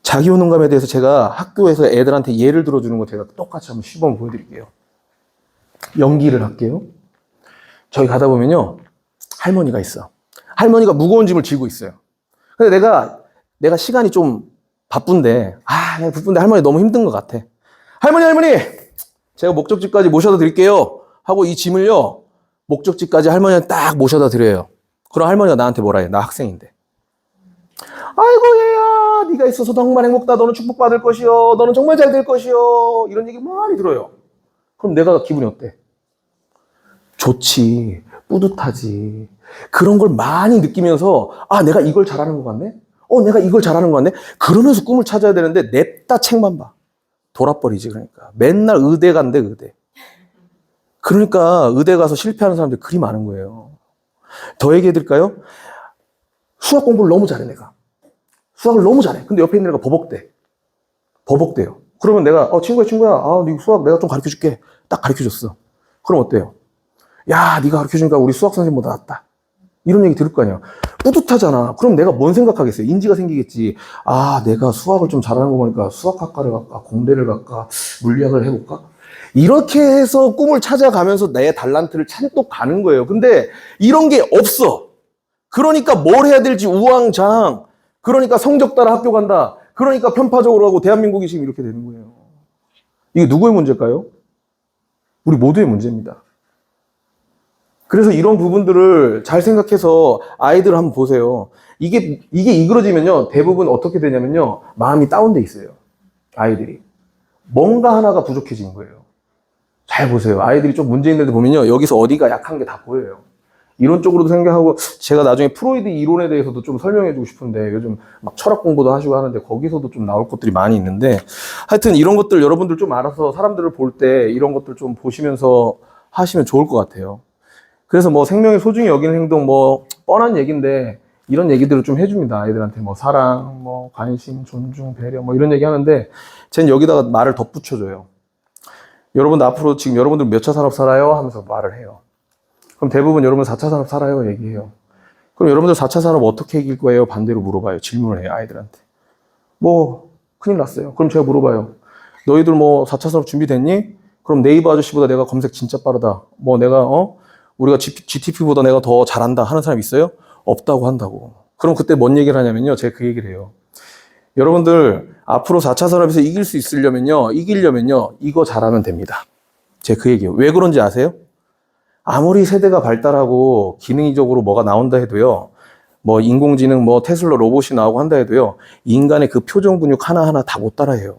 자기 효능감에 대해서 제가 학교에서 애들한테 예를 들어주는 거 제가 똑같이 한번 시범 보여드릴게요. 연기를 할게요. 저기 가다 보면요. 할머니가 있어. 할머니가 무거운 짐을 지고 있어요. 근데 내가 시간이 좀 바쁜데, 내가 바쁜데 할머니 너무 힘든 것 같아. 할머니! 제가 목적지까지 모셔다 드릴게요. 하고 이 짐을요, 목적지까지 할머니한테 딱 모셔다 드려요. 그럼 할머니가 나한테 뭐라 해? 나 학생인데. 아이고, 얘야, 네가 있어서 정말 행복다. 너는 축복받을 것이요. 너는 정말 잘 될 것이요. 이런 얘기 많이 들어요. 그럼 내가 기분이 어때? 좋지. 뿌듯하지. 그런 걸 많이 느끼면서 내가 이걸 잘하는 것 같네? 내가 이걸 잘하는 것 같네? 그러면서 꿈을 찾아야 되는데 냅다 책만 봐. 돌아버리지 그러니까. 맨날 의대 간대 의대. 그러니까 의대 가서 실패하는 사람들 그리 많은 거예요. 더 얘기해 드릴까요? 수학 공부를 너무 잘해 내가. 수학을 너무 잘해. 근데 옆에 있는 애가 버벅대요. 그러면 내가 친구야 네 수학 내가 좀 가르쳐 줄게. 딱 가르쳐 줬어. 그럼 어때요? 야, 네가 가르쳐주니까 우리 수학 선생님보다 낫다. 이런 얘기 들을 거 아니야. 뿌듯하잖아. 그럼 내가 뭔 생각하겠어요? 인지가 생기겠지. 내가 수학을 좀 잘하는 거 보니까 수학학과를 갈까? 공대를 갈까? 물리학을 해볼까? 이렇게 해서 꿈을 찾아가면서 내 달란트를 찾고 가는 거예요. 근데 이런 게 없어. 그러니까 뭘 해야 될지 우왕좌왕. 그러니까 성적 따라 학교 간다. 그러니까 편파적으로 하고 대한민국이 지금 이렇게 되는 거예요. 이게 누구의 문제일까요? 우리 모두의 문제입니다. 그래서 이런 부분들을 잘 생각해서 아이들을 한번 보세요. 이게 이그러지면요. 대부분 어떻게 되냐면요. 마음이 다운돼 있어요. 아이들이. 뭔가 하나가 부족해진 거예요. 잘 보세요. 아이들이 좀 문제 있는 데 보면요. 여기서 어디가 약한 게 다 보여요. 이론적으로도 생각하고 제가 나중에 프로이드 이론에 대해서도 좀 설명해 주고 싶은데 요즘 막 철학 공부도 하시고 하는데 거기서도 좀 나올 것들이 많이 있는데 하여튼 이런 것들 여러분들 좀 알아서 사람들을 볼 때 이런 것들 좀 보시면서 하시면 좋을 것 같아요. 그래서 뭐 생명의 소중히 여기는 행동 뭐 뻔한 얘기인데 이런 얘기들을 좀 해줍니다. 아이들한테 뭐 사랑, 뭐 관심, 존중, 배려 뭐 이런 얘기 하는데 쟤는 여기다가 말을 덧붙여줘요. 여러분 앞으로 지금 여러분들 몇 차 산업 살아요? 하면서 말을 해요. 그럼 대부분 여러분 4차 산업 살아요? 얘기해요. 그럼 여러분들 4차 산업 어떻게 이길 거예요? 반대로 물어봐요. 질문을 해요. 아이들한테. 뭐 큰일 났어요. 그럼 제가 물어봐요. 너희들 뭐 4차 산업 준비됐니? 그럼 네이버 아저씨보다 내가 검색 진짜 빠르다. 뭐 내가 우리가 GTP보다 내가 더 잘한다 하는 사람 있어요? 없다고 한다고. 그럼 그때 뭔 얘기를 하냐면요. 제가 그 얘기를 해요. 여러분들 앞으로 4차 산업에서 이길 수 있으려면요. 이기려면요. 이거 잘하면 됩니다. 제가 그 얘기예요. 왜 그런지 아세요? 아무리 세대가 발달하고 기능적으로 뭐가 나온다 해도요. 뭐 인공지능 뭐 테슬라 로봇이 나오고 한다 해도요. 인간의 그 표정 근육 하나하나 다 못 따라해요.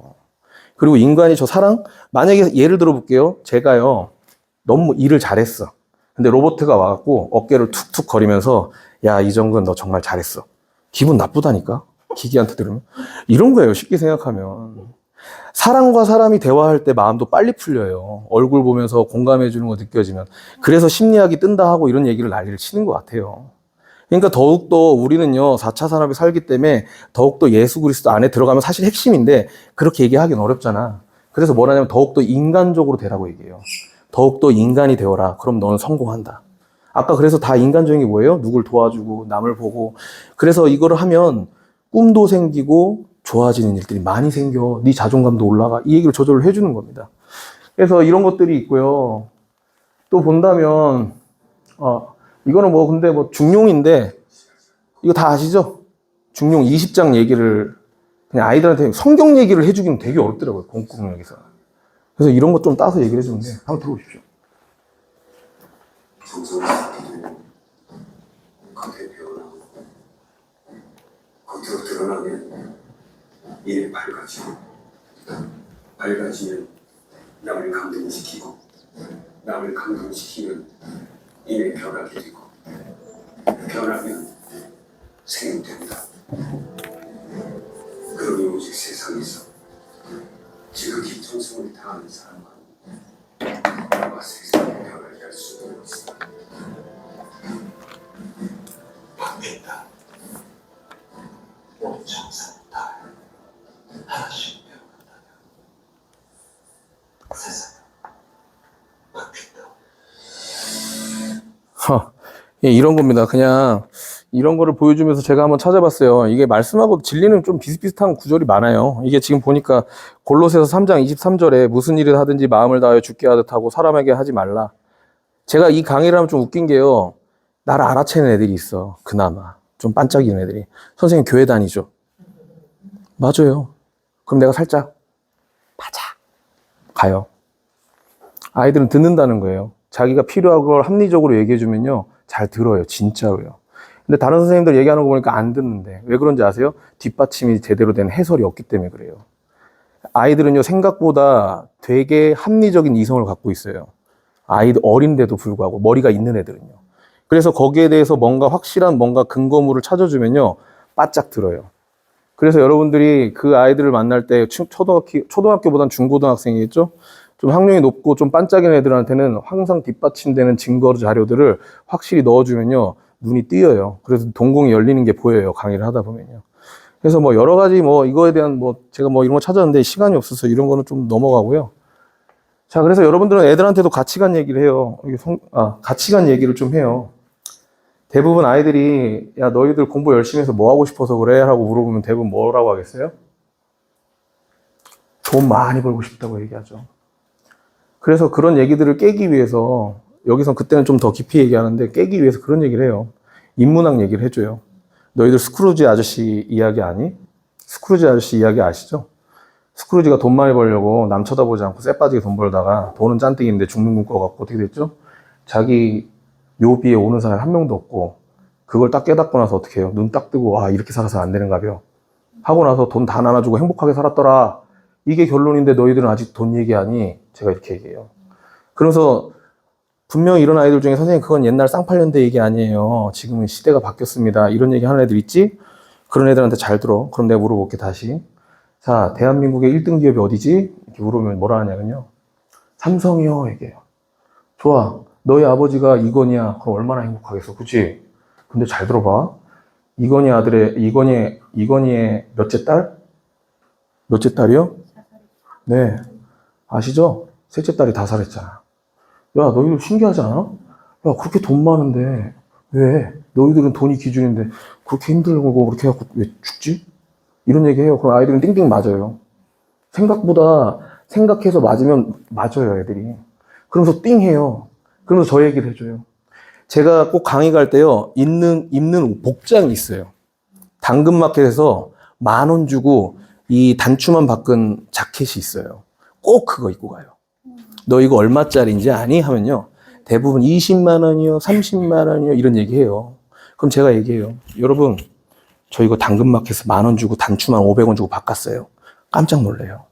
그리고 인간이 저 사랑 만약에 예를 들어 볼게요. 제가요. 너무 일을 잘했어. 근데 로봇가 와갖고 어깨를 툭툭 거리면서 야, 이정근 너 정말 잘했어. 기분 나쁘다니까? 기계한테 들으면. 이런 거예요. 쉽게 생각하면. 사람과 사람이 대화할 때 마음도 빨리 풀려요. 얼굴 보면서 공감해 주는 거 느껴지면. 그래서 심리학이 뜬다 하고 이런 얘기를 난리를 치는 것 같아요. 그러니까 더욱더 우리는요, 4차 산업에 살기 때문에 더욱더 예수 그리스도 안에 들어가면 사실 핵심인데 그렇게 얘기하기는 어렵잖아. 그래서 뭐라냐면 더욱더 인간적으로 되라고 얘기해요. 더욱더 인간이 되어라. 그럼 너는 성공한다. 아까 그래서 다 인간적인 게 뭐예요? 누굴 도와주고 남을 보고. 그래서 이거를 하면 꿈도 생기고 좋아지는 일들이 많이 생겨. 네 자존감도 올라가. 이 얘기를 저절로 해주는 겁니다. 그래서 이런 것들이 있고요. 또 본다면 이거는 뭐 근데 뭐 중용인데 이거 다 아시죠? 중용 20장 얘기를 그냥 아이들한테 성경 얘기를 해주기는 되게 어렵더라고요. 공공역에서. 그래서 이런 것 좀 따서 얘기를 해주는데 한번 들어보십시오. 정성을 쌓기도 겉에 배어나고 겉으로 드러나면 이에 밝아지면 남을 감동시키고 남을 감동시키면 이에 변하게 되고 변하면 생육된다. 그러니 오직 세상에서 지극히 정성을 다하는 사람만 아마 세상을 변하게 할 수 있는 것이다. 바뀐다. 우리 정성을 다하여 하나씩 배워간다면 세상은 바뀐다. 이런 겁니다. 그냥 이런 거를 보여주면서 제가 한번 찾아봤어요. 이게 말씀하고 진리는 좀 비슷비슷한 구절이 많아요. 이게 지금 보니까 골로새서 3장 23절에 무슨 일을 하든지 마음을 다하여 죽게 하듯 하고 사람에게 하지 말라. 제가 이 강의를 하면 좀 웃긴 게요. 나를 알아채는 애들이 있어. 그나마. 좀 반짝이는 애들이. 선생님 교회 다니죠? 맞아요. 그럼 내가 살짝 맞아. 가요. 아이들은 듣는다는 거예요. 자기가 필요한 걸 합리적으로 얘기해주면요. 잘 들어요. 진짜로요. 근데 다른 선생님들 얘기하는 거 보니까 안 듣는데. 왜 그런지 아세요? 뒷받침이 제대로 된 해설이 없기 때문에 그래요. 아이들은요, 생각보다 되게 합리적인 이성을 갖고 있어요. 아이들 어린데도 불구하고, 머리가 있는 애들은요. 그래서 거기에 대해서 뭔가 확실한 뭔가 근거물을 찾아주면요, 바짝 들어요. 그래서 여러분들이 그 아이들을 만날 때 초등학교보단 중고등학생이겠죠? 좀 학력이 높고 좀 반짝이는 애들한테는 항상 뒷받침되는 증거 자료들을 확실히 넣어주면요, 눈이 띄어요. 그래서 동공이 열리는 게 보여요. 강의를 하다 보면요. 그래서 뭐 여러 가지 뭐 이거에 대한 뭐 제가 뭐 이런 거 찾았는데 시간이 없어서 이런 거는 좀 넘어가고요. 자, 그래서 여러분들은 애들한테도 가치관 얘기를 해요. 가치관 얘기를 좀 해요. 대부분 아이들이 야, 너희들 공부 열심히 해서 뭐 하고 싶어서 그래? 하고 물어보면 대부분 뭐라고 하겠어요? 돈 많이 벌고 싶다고 얘기하죠. 그래서 그런 얘기들을 깨기 위해서 여기서 그때는 좀 더 깊이 얘기하는데 깨기 위해서 그런 얘기를 해요. 인문학 얘기를 해줘요. 너희들 스크루지 아저씨 이야기 아니? 스크루지 아저씨 이야기 아시죠? 스크루지가 돈 많이 벌려고 남 쳐다보지 않고 쎄빠지게 돈 벌다가 돈은 짠뜩인데 죽는 꿈 꿔갖고 어떻게 됐죠? 자기 묘비에 오는 사람이 한 명도 없고 그걸 딱 깨닫고 나서 어떻게 해요? 눈 딱 뜨고 아 이렇게 살아서 안 되는가벼 하고 나서 돈 다 나눠주고 행복하게 살았더라. 이게 결론인데 너희들은 아직 돈 얘기하니? 제가 이렇게 얘기해요. 그래서 분명히 이런 아이들 중에 선생님 그건 옛날 쌍팔년대 얘기 아니에요. 지금은 시대가 바뀌었습니다. 이런 얘기 하는 애들 있지? 그런 애들한테 잘 들어. 그럼 내가 물어볼게 다시. 자, 대한민국의 1등 기업이 어디지? 이렇게 물어보면 뭐라 하냐면요. 삼성이요. 얘기해요. 좋아. 너희 아버지가 이건희야. 그럼 얼마나 행복하겠어. 그치? 근데 잘 들어봐. 이건희의 몇째 딸? 몇째 딸이요? 네. 아시죠? 셋째 딸이 다 살았잖아. 야, 너희들 신기하지 않아? 야, 그렇게 돈 많은데, 왜? 너희들은 돈이 기준인데, 그렇게 힘들고, 그렇게 해갖고, 왜 죽지? 이런 얘기 해요. 그럼 아이들은 띵띵 맞아요. 생각보다, 생각해서 맞으면 맞아요, 애들이. 그러면서 띵 해요. 그러면서 저 얘기를 해줘요. 제가 꼭 강의 갈 때요, 입는 복장이 있어요. 당근마켓에서 10,000원 주고, 이 단추만 바꾼 자켓이 있어요. 꼭 그거 입고 가요. 너 이거 얼마짜리인지 아니? 하면요. 대부분 20만 원이요, 30만 원이요, 이런 얘기해요. 그럼 제가 얘기해요. 여러분, 저 이거 당근마켓에서 10,000원 주고 단추만 500원 주고 바꿨어요. 깜짝 놀래요.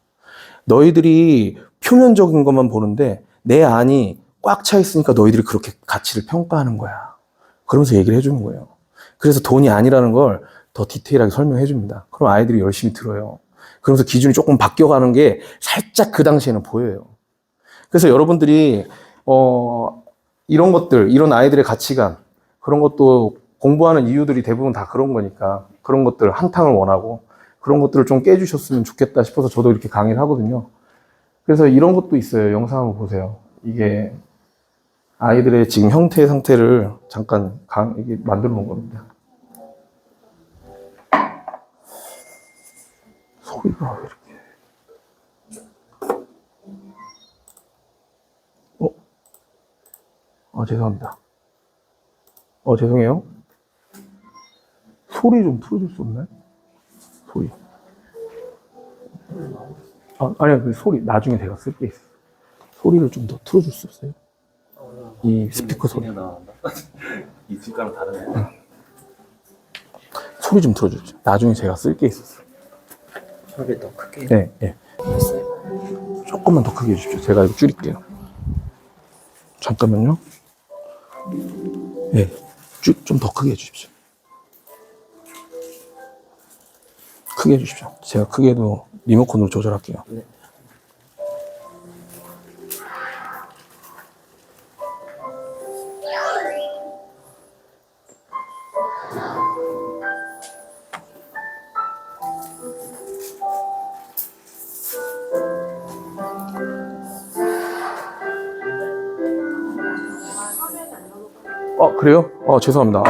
너희들이 표면적인 것만 보는데 내 안이 꽉 차 있으니까 너희들이 그렇게 가치를 평가하는 거야. 그러면서 얘기를 해주는 거예요. 그래서 돈이 아니라는 걸 더 디테일하게 설명해 줍니다. 그럼 아이들이 열심히 들어요. 그러면서 기준이 조금 바뀌어가는 게 살짝 그 당시에는 보여요. 그래서 여러분들이 이런 것들, 이런 아이들의 가치관, 그런 것도 공부하는 이유들이 대부분 다 그런 거니까 그런 것들 한탕을 원하고 그런 것들을 좀 깨주셨으면 좋겠다 싶어서 저도 이렇게 강의를 하거든요. 그래서 이런 것도 있어요. 영상 한번 보세요. 이게 아이들의 지금 형태의 상태를 잠깐 이게 만들어 놓은 겁니다. 소리가 왜 이렇게. 죄송합니다. 죄송해요. 소리 좀 풀어줄 수 없나요? 소리. 아니요, 그 소리 나중에 제가 쓸 게 있어. 소리를 좀 더 틀어줄 수 없어요? 이 스피커 소리. 이 뒷가랑 다르네. 소리 좀 틀어주죠. 나중에 제가 쓸 게 있었어요. 소리 더 크게. 네, 네. 조금만 더 크게 해주십시오. 제가 이거 줄일게요. 잠깐만요. 네, 좀 더 크게 해주십시오. 크게 해주십시오. 제가 크게도 리모컨으로 조절할게요. 네. 그래요? 죄송합니다.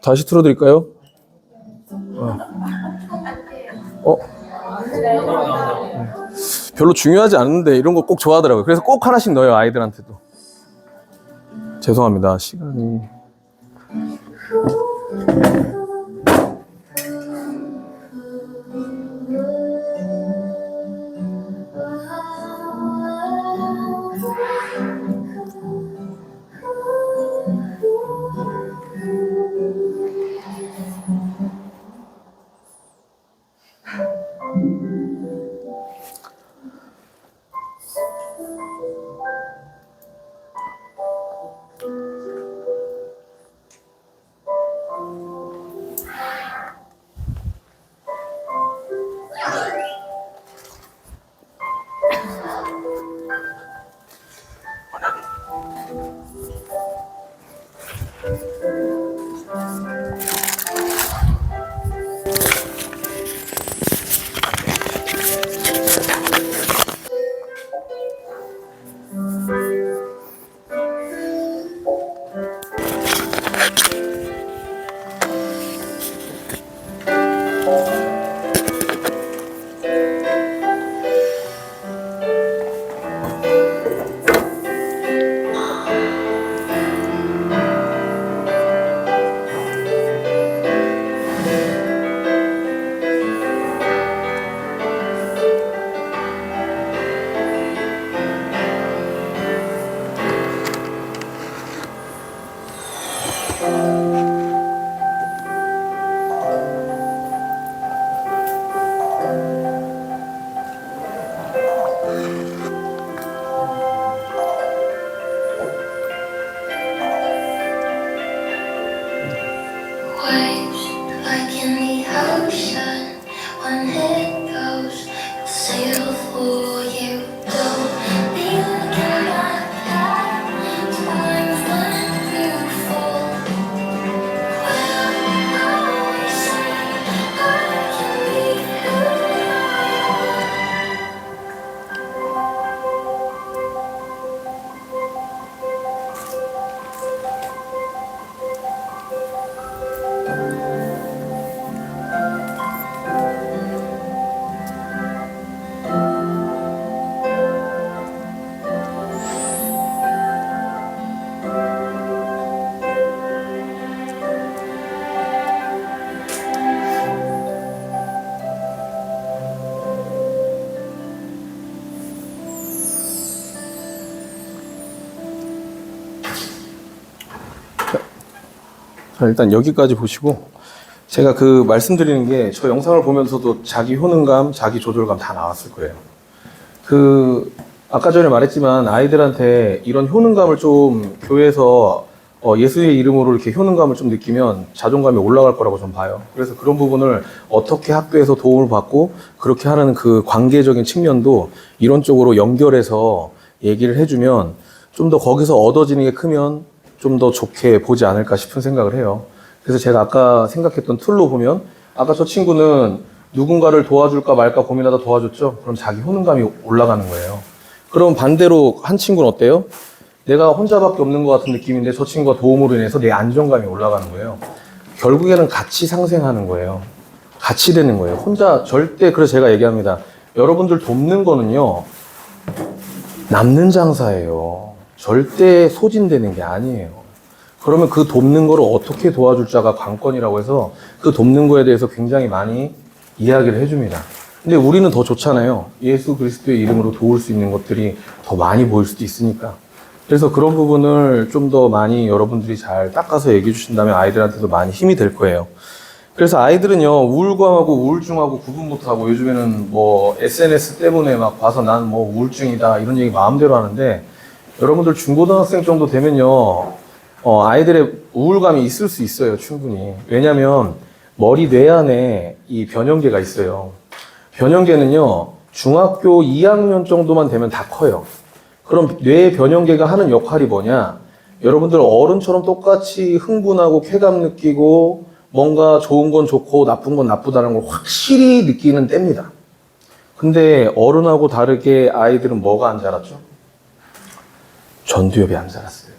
다시 틀어드릴까요? 별로 중요하지 않은데 이런 거 꼭 좋아하더라고요. 그래서 꼭 하나씩 넣어요, 아이들한테도. 죄송합니다. 시간이. ocean. When it goes, I'll sail for you. Don't be looking back. Times when you fall. When I say I can be who I am. 자, 일단 여기까지 보시고 제가 그 말씀드리는 게 저 영상을 보면서도 자기 효능감, 자기 조절감 다 나왔을 거예요. 그 아까 전에 말했지만 아이들한테 이런 효능감을 좀 교회에서 예수의 이름으로 이렇게 효능감을 좀 느끼면 자존감이 올라갈 거라고 좀 봐요. 그래서 그런 부분을 어떻게 학교에서 도움을 받고 그렇게 하는 그 관계적인 측면도 이런 쪽으로 연결해서 얘기를 해주면 좀 더 거기서 얻어지는 게 크면 좀 더 좋게 보지 않을까 싶은 생각을 해요. 그래서 제가 아까 생각했던 툴로 보면 아까 저 친구는 누군가를 도와줄까 말까 고민하다 도와줬죠? 그럼 자기 효능감이 올라가는 거예요. 그럼 반대로 한 친구는 어때요? 내가 혼자밖에 없는 것 같은 느낌인데 저 친구가 도움으로 인해서 내 안정감이 올라가는 거예요. 결국에는 같이 상생하는 거예요. 같이 되는 거예요. 혼자 절대, 그래서 제가 얘기합니다. 여러분들 돕는 거는요, 남는 장사예요. 절대 소진되는 게 아니에요. 그러면 그 돕는 거를 어떻게 도와줄 자가 관건이라고 해서 그 돕는 거에 대해서 굉장히 많이 이야기를 해줍니다. 근데 우리는 더 좋잖아요. 예수 그리스도의 이름으로 도울 수 있는 것들이 더 많이 보일 수도 있으니까. 그래서 그런 부분을 좀 더 많이 여러분들이 잘 닦아서 얘기해 주신다면 아이들한테도 많이 힘이 될 거예요. 그래서 아이들은요, 우울감하고 우울증하고 구분 못하고 요즘에는 뭐 SNS 때문에 막 봐서 난 뭐 우울증이다 이런 얘기 마음대로 하는데 여러분들 중고등학생 정도 되면요, 아이들의 우울감이 있을 수 있어요, 충분히. 왜냐면 머리 뇌 안에 이 변형계가 있어요. 변형계는요, 중학교 2학년 정도만 되면 다 커요. 그럼 뇌 변형계가 하는 역할이 뭐냐? 여러분들 어른처럼 똑같이 흥분하고 쾌감 느끼고 뭔가 좋은 건 좋고 나쁜 건 나쁘다는 걸 확실히 느끼는 때입니다. 근데 어른하고 다르게 아이들은 뭐가 안 자랐죠? 전두엽이 안 자랐어요.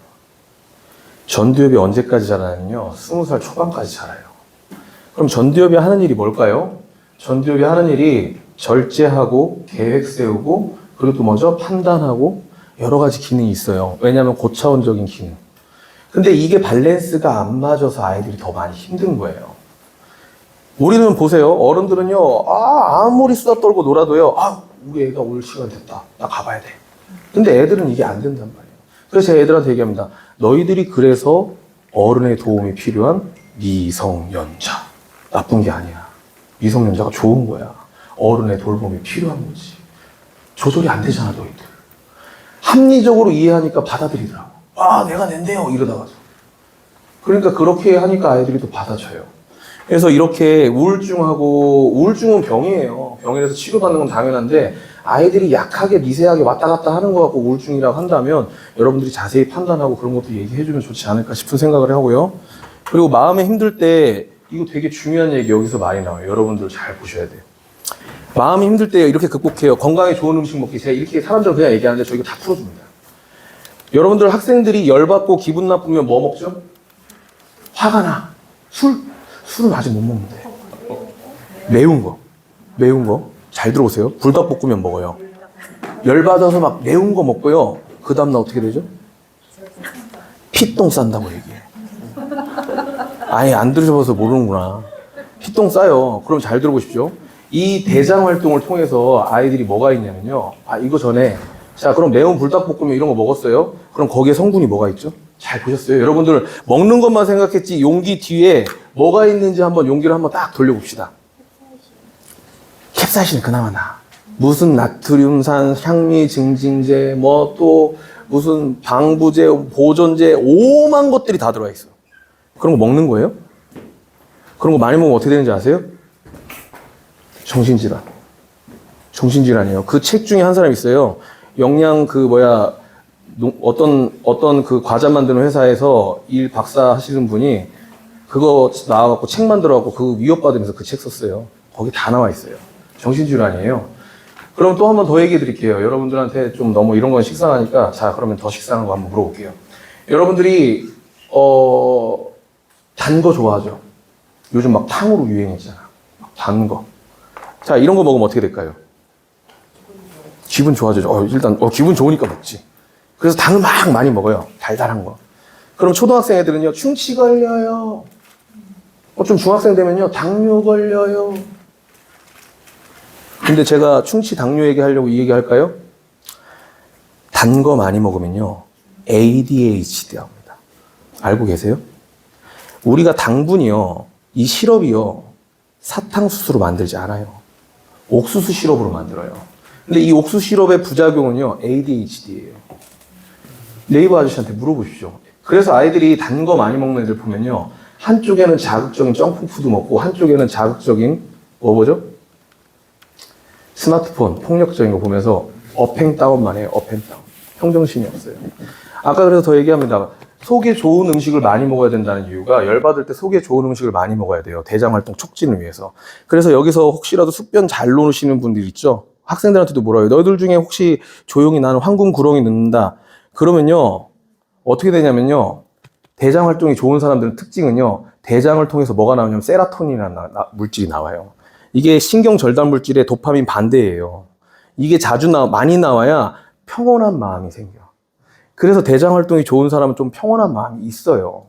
전두엽이 언제까지 자라냐면요, 20살 초반까지 자라요. 그럼 전두엽이 하는 일이 뭘까요? 전두엽이 하는 일이 절제하고 계획 세우고 그리고 또 먼저 판단하고 여러 가지 기능이 있어요. 왜냐하면 고차원적인 기능. 근데 이게 밸런스가 안 맞아서 아이들이 더 많이 힘든 거예요. 우리는 보세요. 어른들은요, 아무리 수다 떨고 놀아도요, 우리 애가 올 시간 됐다. 나 가봐야 돼. 근데 애들은 이게 안 된단 말이에요. 그래서 제가 애들한테 얘기합니다. 너희들이 그래서 어른의 도움이 필요한 미성년자. 나쁜 게 아니야. 미성년자가 좋은 거야. 어른의 돌봄이 필요한 거지. 조절이 안 되잖아, 너희들. 합리적으로 이해하니까 받아들이더라고. 내가 낸대요. 이러다가. 그러니까 그렇게 하니까 아이들이 또 받아줘요. 그래서 이렇게 우울증은 병이에요. 병이라서 치료받는 건 당연한데 아이들이 약하게 미세하게 왔다 갔다 하는 거 갖고 우울증이라고 한다면 여러분들이 자세히 판단하고 그런 것도 얘기해주면 좋지 않을까 싶은 생각을 하고요. 그리고 마음에 힘들 때 이거 되게 중요한 얘기 여기서 많이 나와요. 여러분들 잘 보셔야 돼요. 마음이 힘들 때 이렇게 극복해요. 건강에 좋은 음식 먹기. 제가 이렇게 사람들 그냥 얘기하는데 저 이거 다 풀어줍니다. 여러분들 학생들이 열받고 기분 나쁘면 뭐 먹죠? 화가 나. 술은 아직 못 먹는데. 매운 거. 잘 들어오세요. 불닭볶음면 먹어요. 열받아서 막 매운 거 먹고요. 그 다음날 어떻게 되죠? 피똥 싼다고 얘기해. 아예 안 들으셔서 모르는구나. 피똥 싸요. 그럼 잘 들어보십시오. 이 대장 활동을 통해서 아이들이 뭐가 있냐면요. 이거 전에 자, 그럼 매운 불닭볶음면 이런 거 먹었어요? 그럼 거기에 성분이 뭐가 있죠? 잘 보셨어요? 여러분들 먹는 것만 생각했지 용기 뒤에 뭐가 있는지 한번 용기를 한번 딱 돌려봅시다. 캡사이신 그나마 나. 무슨 나트륨산, 향미 증진제, 뭐 또 무슨 방부제, 보존제, 오만 것들이 다 들어가 있어. 그런 거 먹는 거예요? 그런 거 많이 먹으면 어떻게 되는지 아세요? 정신질환. 정신질환이에요. 그 책 중에 한 사람 있어요. 영양 어떤 그 과자 만드는 회사에서 일 박사 하시는 분이 그거 나와갖고 책 만들어갖고 그 위협받으면서 그 책 썼어요. 거기 다 나와 있어요. 정신질환이에요. 그럼 또 한 번 더 얘기해 드릴게요. 여러분들한테 좀 너무 이런 건 식상하니까, 자, 그러면 더 식상한 거 한번 물어볼게요. 여러분들이, 단 거 좋아하죠? 요즘 막 탕후루 유행이잖아. 단 거. 자, 이런 거 먹으면 어떻게 될까요? 기분 좋아지죠. 일단, 기분 좋으니까 먹지. 그래서 당을 막 많이 먹어요. 달달한 거. 그럼 초등학생 애들은요, 충치 걸려요. 좀 중학생 되면요, 당뇨 걸려요. 근데 제가 충치 당뇨 얘기하려고 이 얘기 할까요? 단 거 많이 먹으면요, ADHD 합니다. 알고 계세요? 우리가 당분이요, 이 시럽이요, 사탕수수로 만들지 않아요. 옥수수 시럽으로 만들어요. 근데 이 옥수수 시럽의 부작용은요, ADHD예요. 네이버 아저씨한테 물어보십시오. 그래서 아이들이 단 거 많이 먹는 애들 보면요, 한쪽에는 자극적인 점프푸드 먹고 한쪽에는 자극적인 뭐죠? 스마트폰 폭력적인 거 보면서 업앤다운만 해요. 업앤다운. 평정심이 없어요. 아까 그래서 더 얘기합니다. 속에 좋은 음식을 많이 먹어야 된다는 이유가, 열받을 때 속에 좋은 음식을 많이 먹어야 돼요. 대장활동 촉진을 위해서. 그래서 여기서 혹시라도 숙변 잘 놓으시는 분들 있죠? 학생들한테도 물어요. 너희들 중에 혹시 조용히 나는 황금 구렁이 넣는다. 그러면요, 어떻게 되냐면요, 대장 활동이 좋은 사람들은 특징은요, 대장을 통해서 뭐가 나오냐면 세라토닌이라는 물질이 나와요. 이게 신경 절단 물질의 도파민 반대예요. 이게 많이 나와야 평온한 마음이 생겨. 그래서 대장 활동이 좋은 사람은 좀 평온한 마음이 있어요.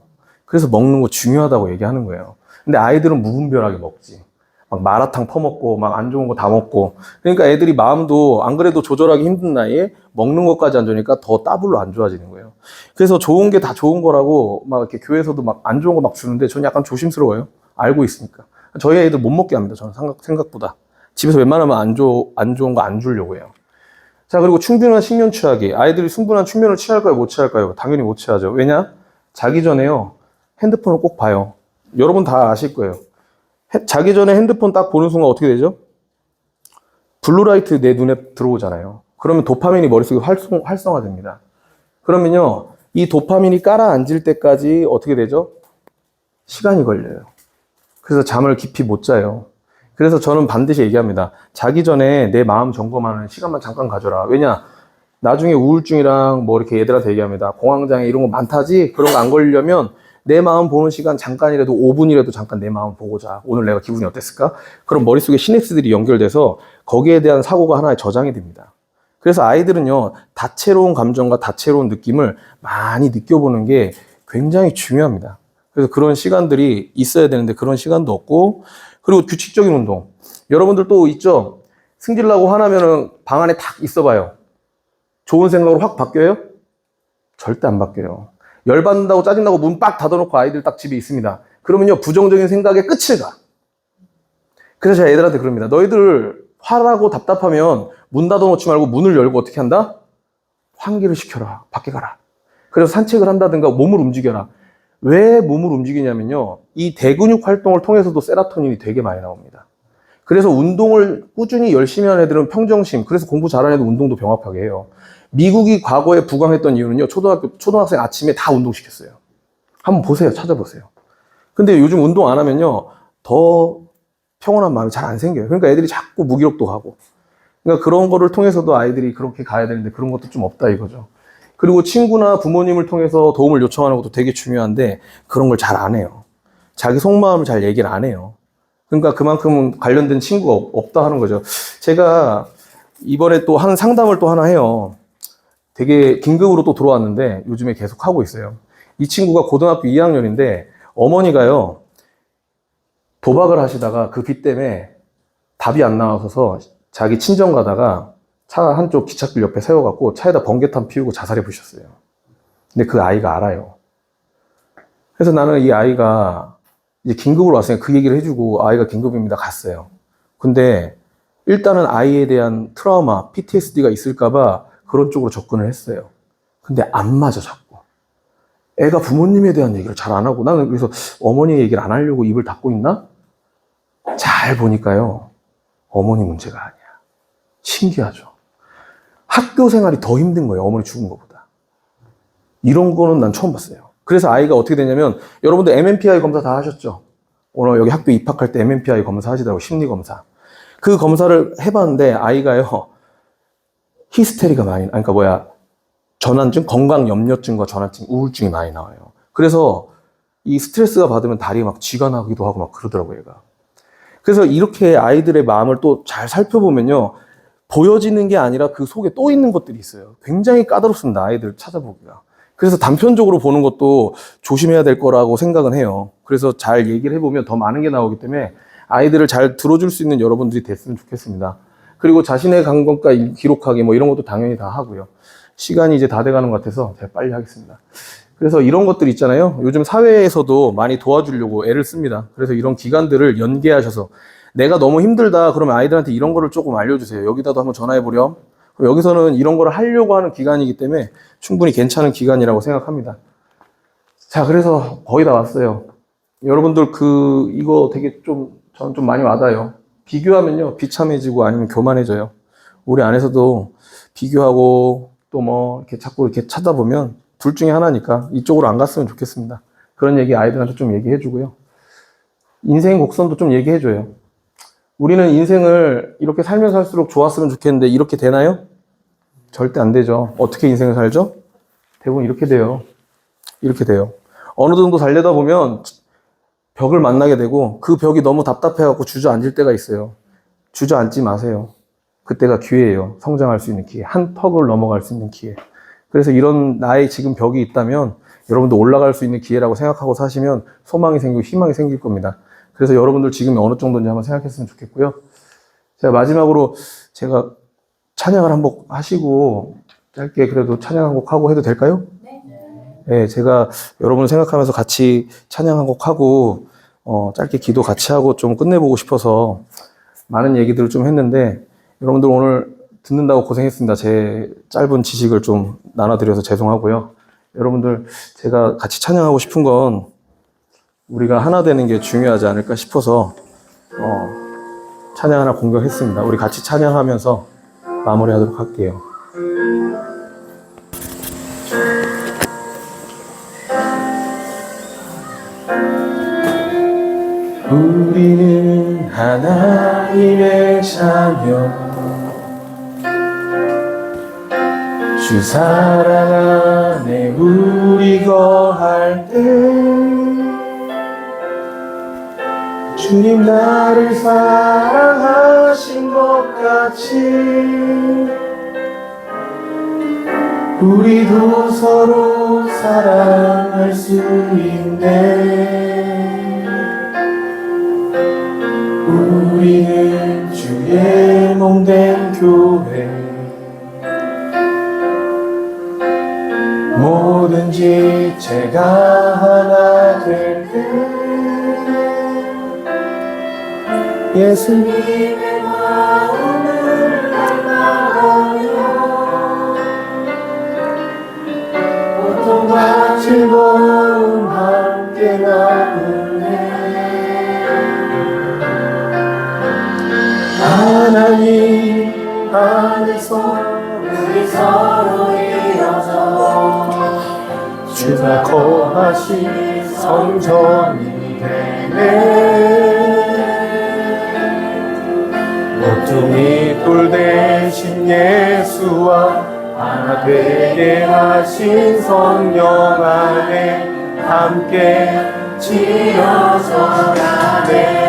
그래서 먹는 거 중요하다고 얘기하는 거예요. 근데 아이들은 무분별하게 먹지. 막 마라탕 퍼먹고 막 안 좋은 거 다 먹고. 그러니까 애들이 마음도 안 그래도 조절하기 힘든 나이에 먹는 것까지 안 좋으니까 더 더블로 안 좋아지는 거예요. 그래서 좋은 게 다 좋은 거라고 막 이렇게 교회에서도 막 안 좋은 거 막 주는데 저는 약간 조심스러워요. 알고 있으니까. 저희 애들 못 먹게 합니다. 저는 생각보다. 집에서 웬만하면 안 좋은 거 안 주려고 해요. 자, 그리고 충분한 식면 취하기. 아이들이 충분한 충면을 취할까요? 못 취할까요? 당연히 못 취하죠. 왜냐? 자기 전에요, 핸드폰을 꼭 봐요. 여러분 다 아실 거예요. 자기 전에 핸드폰 딱 보는 순간 어떻게 되죠? 블루라이트 내 눈에 들어오잖아요. 그러면 도파민이 머릿속에 활성화됩니다. 그러면요, 이 도파민이 깔아앉을 때까지 어떻게 되죠? 시간이 걸려요. 그래서 잠을 깊이 못 자요. 그래서 저는 반드시 얘기합니다. 자기 전에 내 마음 점검하는 시간만 잠깐 가져라. 왜냐? 나중에 우울증이랑 뭐 이렇게 애들한테 얘기합니다. 공황장애 이런 거 많다지? 그런 거 안 걸리려면 내 마음 보는 시간 잠깐이라도 5분이라도 잠깐 내 마음 보고 자. 오늘 내가 기분이 어땠을까? 그럼 머릿속에 시냅스들이 연결돼서 거기에 대한 사고가 하나의 저장이 됩니다. 그래서 아이들은요, 다채로운 감정과 다채로운 느낌을 많이 느껴보는 게 굉장히 중요합니다. 그래서 그런 시간들이 있어야 되는데 그런 시간도 없고, 그리고 규칙적인 운동. 여러분들 또 있죠? 승질나고 화나면은 방 안에 탁 있어봐요. 좋은 생각으로 확 바뀌어요? 절대 안 바뀌어요. 열받는다고 짜증나고 문 빡 닫아놓고 아이들 딱 집에 있습니다. 그러면요, 부정적인 생각의 끝을 가. 그래서 제가 애들한테 그럽니다. 너희들 화나고 답답하면 문 닫아놓지 말고 문을 열고 어떻게 한다? 환기를 시켜라. 밖에 가라. 그래서 산책을 한다든가 몸을 움직여라. 왜 몸을 움직이냐면요, 이 대근육 활동을 통해서도 세로토닌이 되게 많이 나옵니다. 그래서 운동을 꾸준히 열심히 하는 애들은 평정심, 그래서 공부 잘하는 애들 운동도 병합하게 해요. 미국이 과거에 부강했던 이유는요, 초등학생 아침에 다 운동시켰어요. 한번 보세요. 찾아보세요. 근데 요즘 운동 안 하면요, 더 평온한 마음이 잘 안 생겨요. 그러니까 애들이 자꾸 무기력도 가고. 그러니까 그런 거를 통해서도 아이들이 그렇게 가야 되는데 그런 것도 좀 없다 이거죠. 그리고 친구나 부모님을 통해서 도움을 요청하는 것도 되게 중요한데 그런 걸 잘 안 해요. 자기 속마음을 잘 얘기를 안 해요. 그러니까 그만큼 관련된 친구가 없다 하는 거죠. 제가 이번에 또 한 상담을 또 하나 해요. 되게 긴급으로 또 들어왔는데 요즘에 계속 하고 있어요. 이 친구가 고등학교 2학년인데 어머니가요, 도박을 하시다가 그 빚 때문에 답이 안 나와서 자기 친정 가다가 차 한쪽 기찻길 옆에 세워갖고 차에다 번개탄 피우고 자살해 부셨어요. 근데 그 아이가 알아요. 그래서 나는 이 아이가 이제 긴급으로 왔으니까 그 얘기를 해주고 아이가 긴급입니다 갔어요. 근데 일단은 아이에 대한 트라우마, PTSD가 있을까봐 그런 쪽으로 접근을 했어요. 근데 안 맞아 자꾸. 애가 부모님에 대한 얘기를 잘 안 하고, 나는 그래서 어머니 얘기를 안 하려고 입을 닫고 있나? 잘 보니까요, 어머니 문제가 아니야. 신기하죠? 학교 생활이 더 힘든 거예요. 어머니 죽은 것보다. 이런 거는 난 처음 봤어요. 그래서 아이가 어떻게 되냐면, 여러분들 MMPI 검사 다 하셨죠? 오늘 여기 학교 입학할 때 MMPI 검사 하시더라고요. 심리검사. 그 검사를 해봤는데 아이가요, 히스테리가 많이, 그러니까 전환증, 건강염려증과 전환증, 우울증이 많이 나와요. 그래서 이 스트레스가 받으면 다리에 막 쥐가 나기도 하고 막 그러더라고요, 얘가. 그래서 이렇게 아이들의 마음을 또 잘 살펴보면요, 보여지는 게 아니라 그 속에 또 있는 것들이 있어요. 굉장히 까다롭습니다, 아이들 찾아보기가. 그래서 단편적으로 보는 것도 조심해야 될 거라고 생각은 해요. 그래서 잘 얘기를 해보면 더 많은 게 나오기 때문에 아이들을 잘 들어줄 수 있는 여러분들이 됐으면 좋겠습니다. 그리고 자신의 감정과 기록하기 뭐 이런 것도 당연히 다 하고요. 시간이 이제 다 돼가는 것 같아서 제가 빨리 하겠습니다. 그래서 이런 것들 있잖아요. 요즘 사회에서도 많이 도와주려고 애를 씁니다. 그래서 이런 기관들을 연계하셔서 내가 너무 힘들다 그러면 아이들한테 이런 거를 조금 알려주세요. 여기다도 한번 전화해보렴. 여기서는 이런 거를 하려고 하는 기관이기 때문에 충분히 괜찮은 기관이라고 생각합니다. 자, 그래서 거의 다 왔어요. 여러분들 이거 되게 저는 좀 많이 와닿아요. 비교하면요, 비참해지고 아니면 교만해져요. 우리 안에서도 비교하고 또 뭐 이렇게 자꾸 이렇게 찾아보면 둘 중에 하나니까 이쪽으로 안 갔으면 좋겠습니다. 그런 얘기 아이들한테 좀 얘기해주고요. 인생 곡선도 좀 얘기해줘요. 우리는 인생을 이렇게 살면 살수록 좋았으면 좋겠는데 이렇게 되나요? 절대 안 되죠. 어떻게 인생을 살죠? 대부분 이렇게 돼요. 이렇게 돼요. 어느 정도 달려다 보면 벽을 만나게 되고 그 벽이 너무 답답해갖고 주저앉을 때가 있어요. 주저앉지 마세요. 그때가 기회예요. 성장할 수 있는 기회. 한 턱을 넘어갈 수 있는 기회. 그래서 이런 나의 지금 벽이 있다면 여러분도 올라갈 수 있는 기회라고 생각하고 사시면 소망이 생기고 희망이 생길 겁니다. 그래서 여러분들 지금이 어느 정도인지 한번 생각했으면 좋겠고요. 제가 마지막으로 제가 찬양을 한 곡 하시고 짧게 그래도 찬양 한 곡 하고 해도 될까요? 네, 제가 여러분을 생각하면서 같이 찬양 한 곡 하고 짧게 기도 같이 하고 좀 끝내보고 싶어서 많은 얘기들을 좀 했는데 여러분들 오늘 듣는다고 고생했습니다. 제 짧은 지식을 좀 나눠드려서 죄송하고요. 여러분들 제가 같이 찬양하고 싶은 건 우리가 하나 되는 게 중요하지 않을까 싶어서 찬양 하나 공격했습니다. 우리 같이 찬양하면서 마무리하도록 할게요. 우리는 하나님의 자녀 주 사랑 안에 우리 거할 때 주님 나를 사랑하신 것 같이 우리도 서로 사랑할 수 있네. 우리는 주의 몸된 교회 뭐든지 제가 하나 될 때 예수님의 마음을 닮아가며 고통과 즐거움 함께 나누네. 하나님 안에서 우리 서로 이어져 주가 거하신 성전이 되네. 모퉁이 돌 대신 예수와 하나 되게 하신 성령 안에 함께 지어져 가네.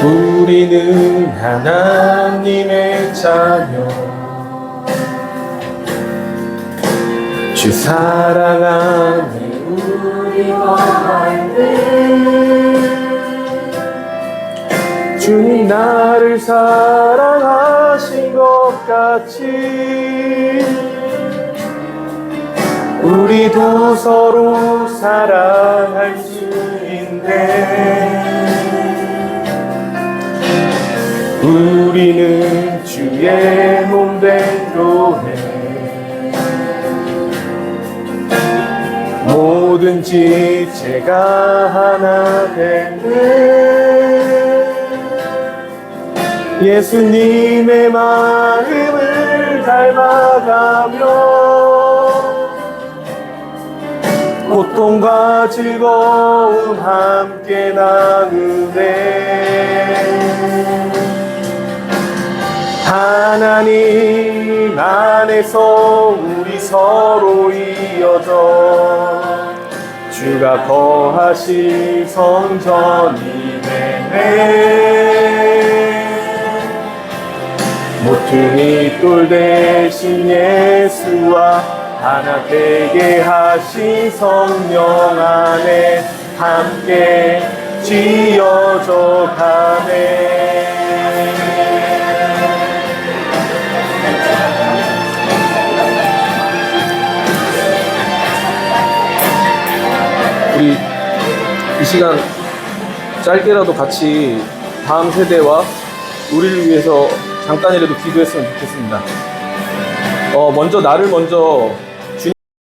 우리는 하나님의 자녀 주 사랑 안에 우리 거할 때 주님 나를 사랑하신 것 같이 우리도 서로 사랑할 수 있네. 우리는 주의 몸된 교회 모든 지체가 하나 되네 예수님의 마음을 닮아가며 고통과 즐거움 함께 나누네 하나님 안에서 우리 서로 이어져 주가 거하실 성전이 되네 모퉁이 돌 대신 예수와 하나 되게 하신 성령 안에 함께 지어져 가네 우리 이 시간 짧게라도 같이 다음 세대와 우리를 위해서 잠깐이라도 기도했으면 좋겠습니다. 먼저 나를 먼저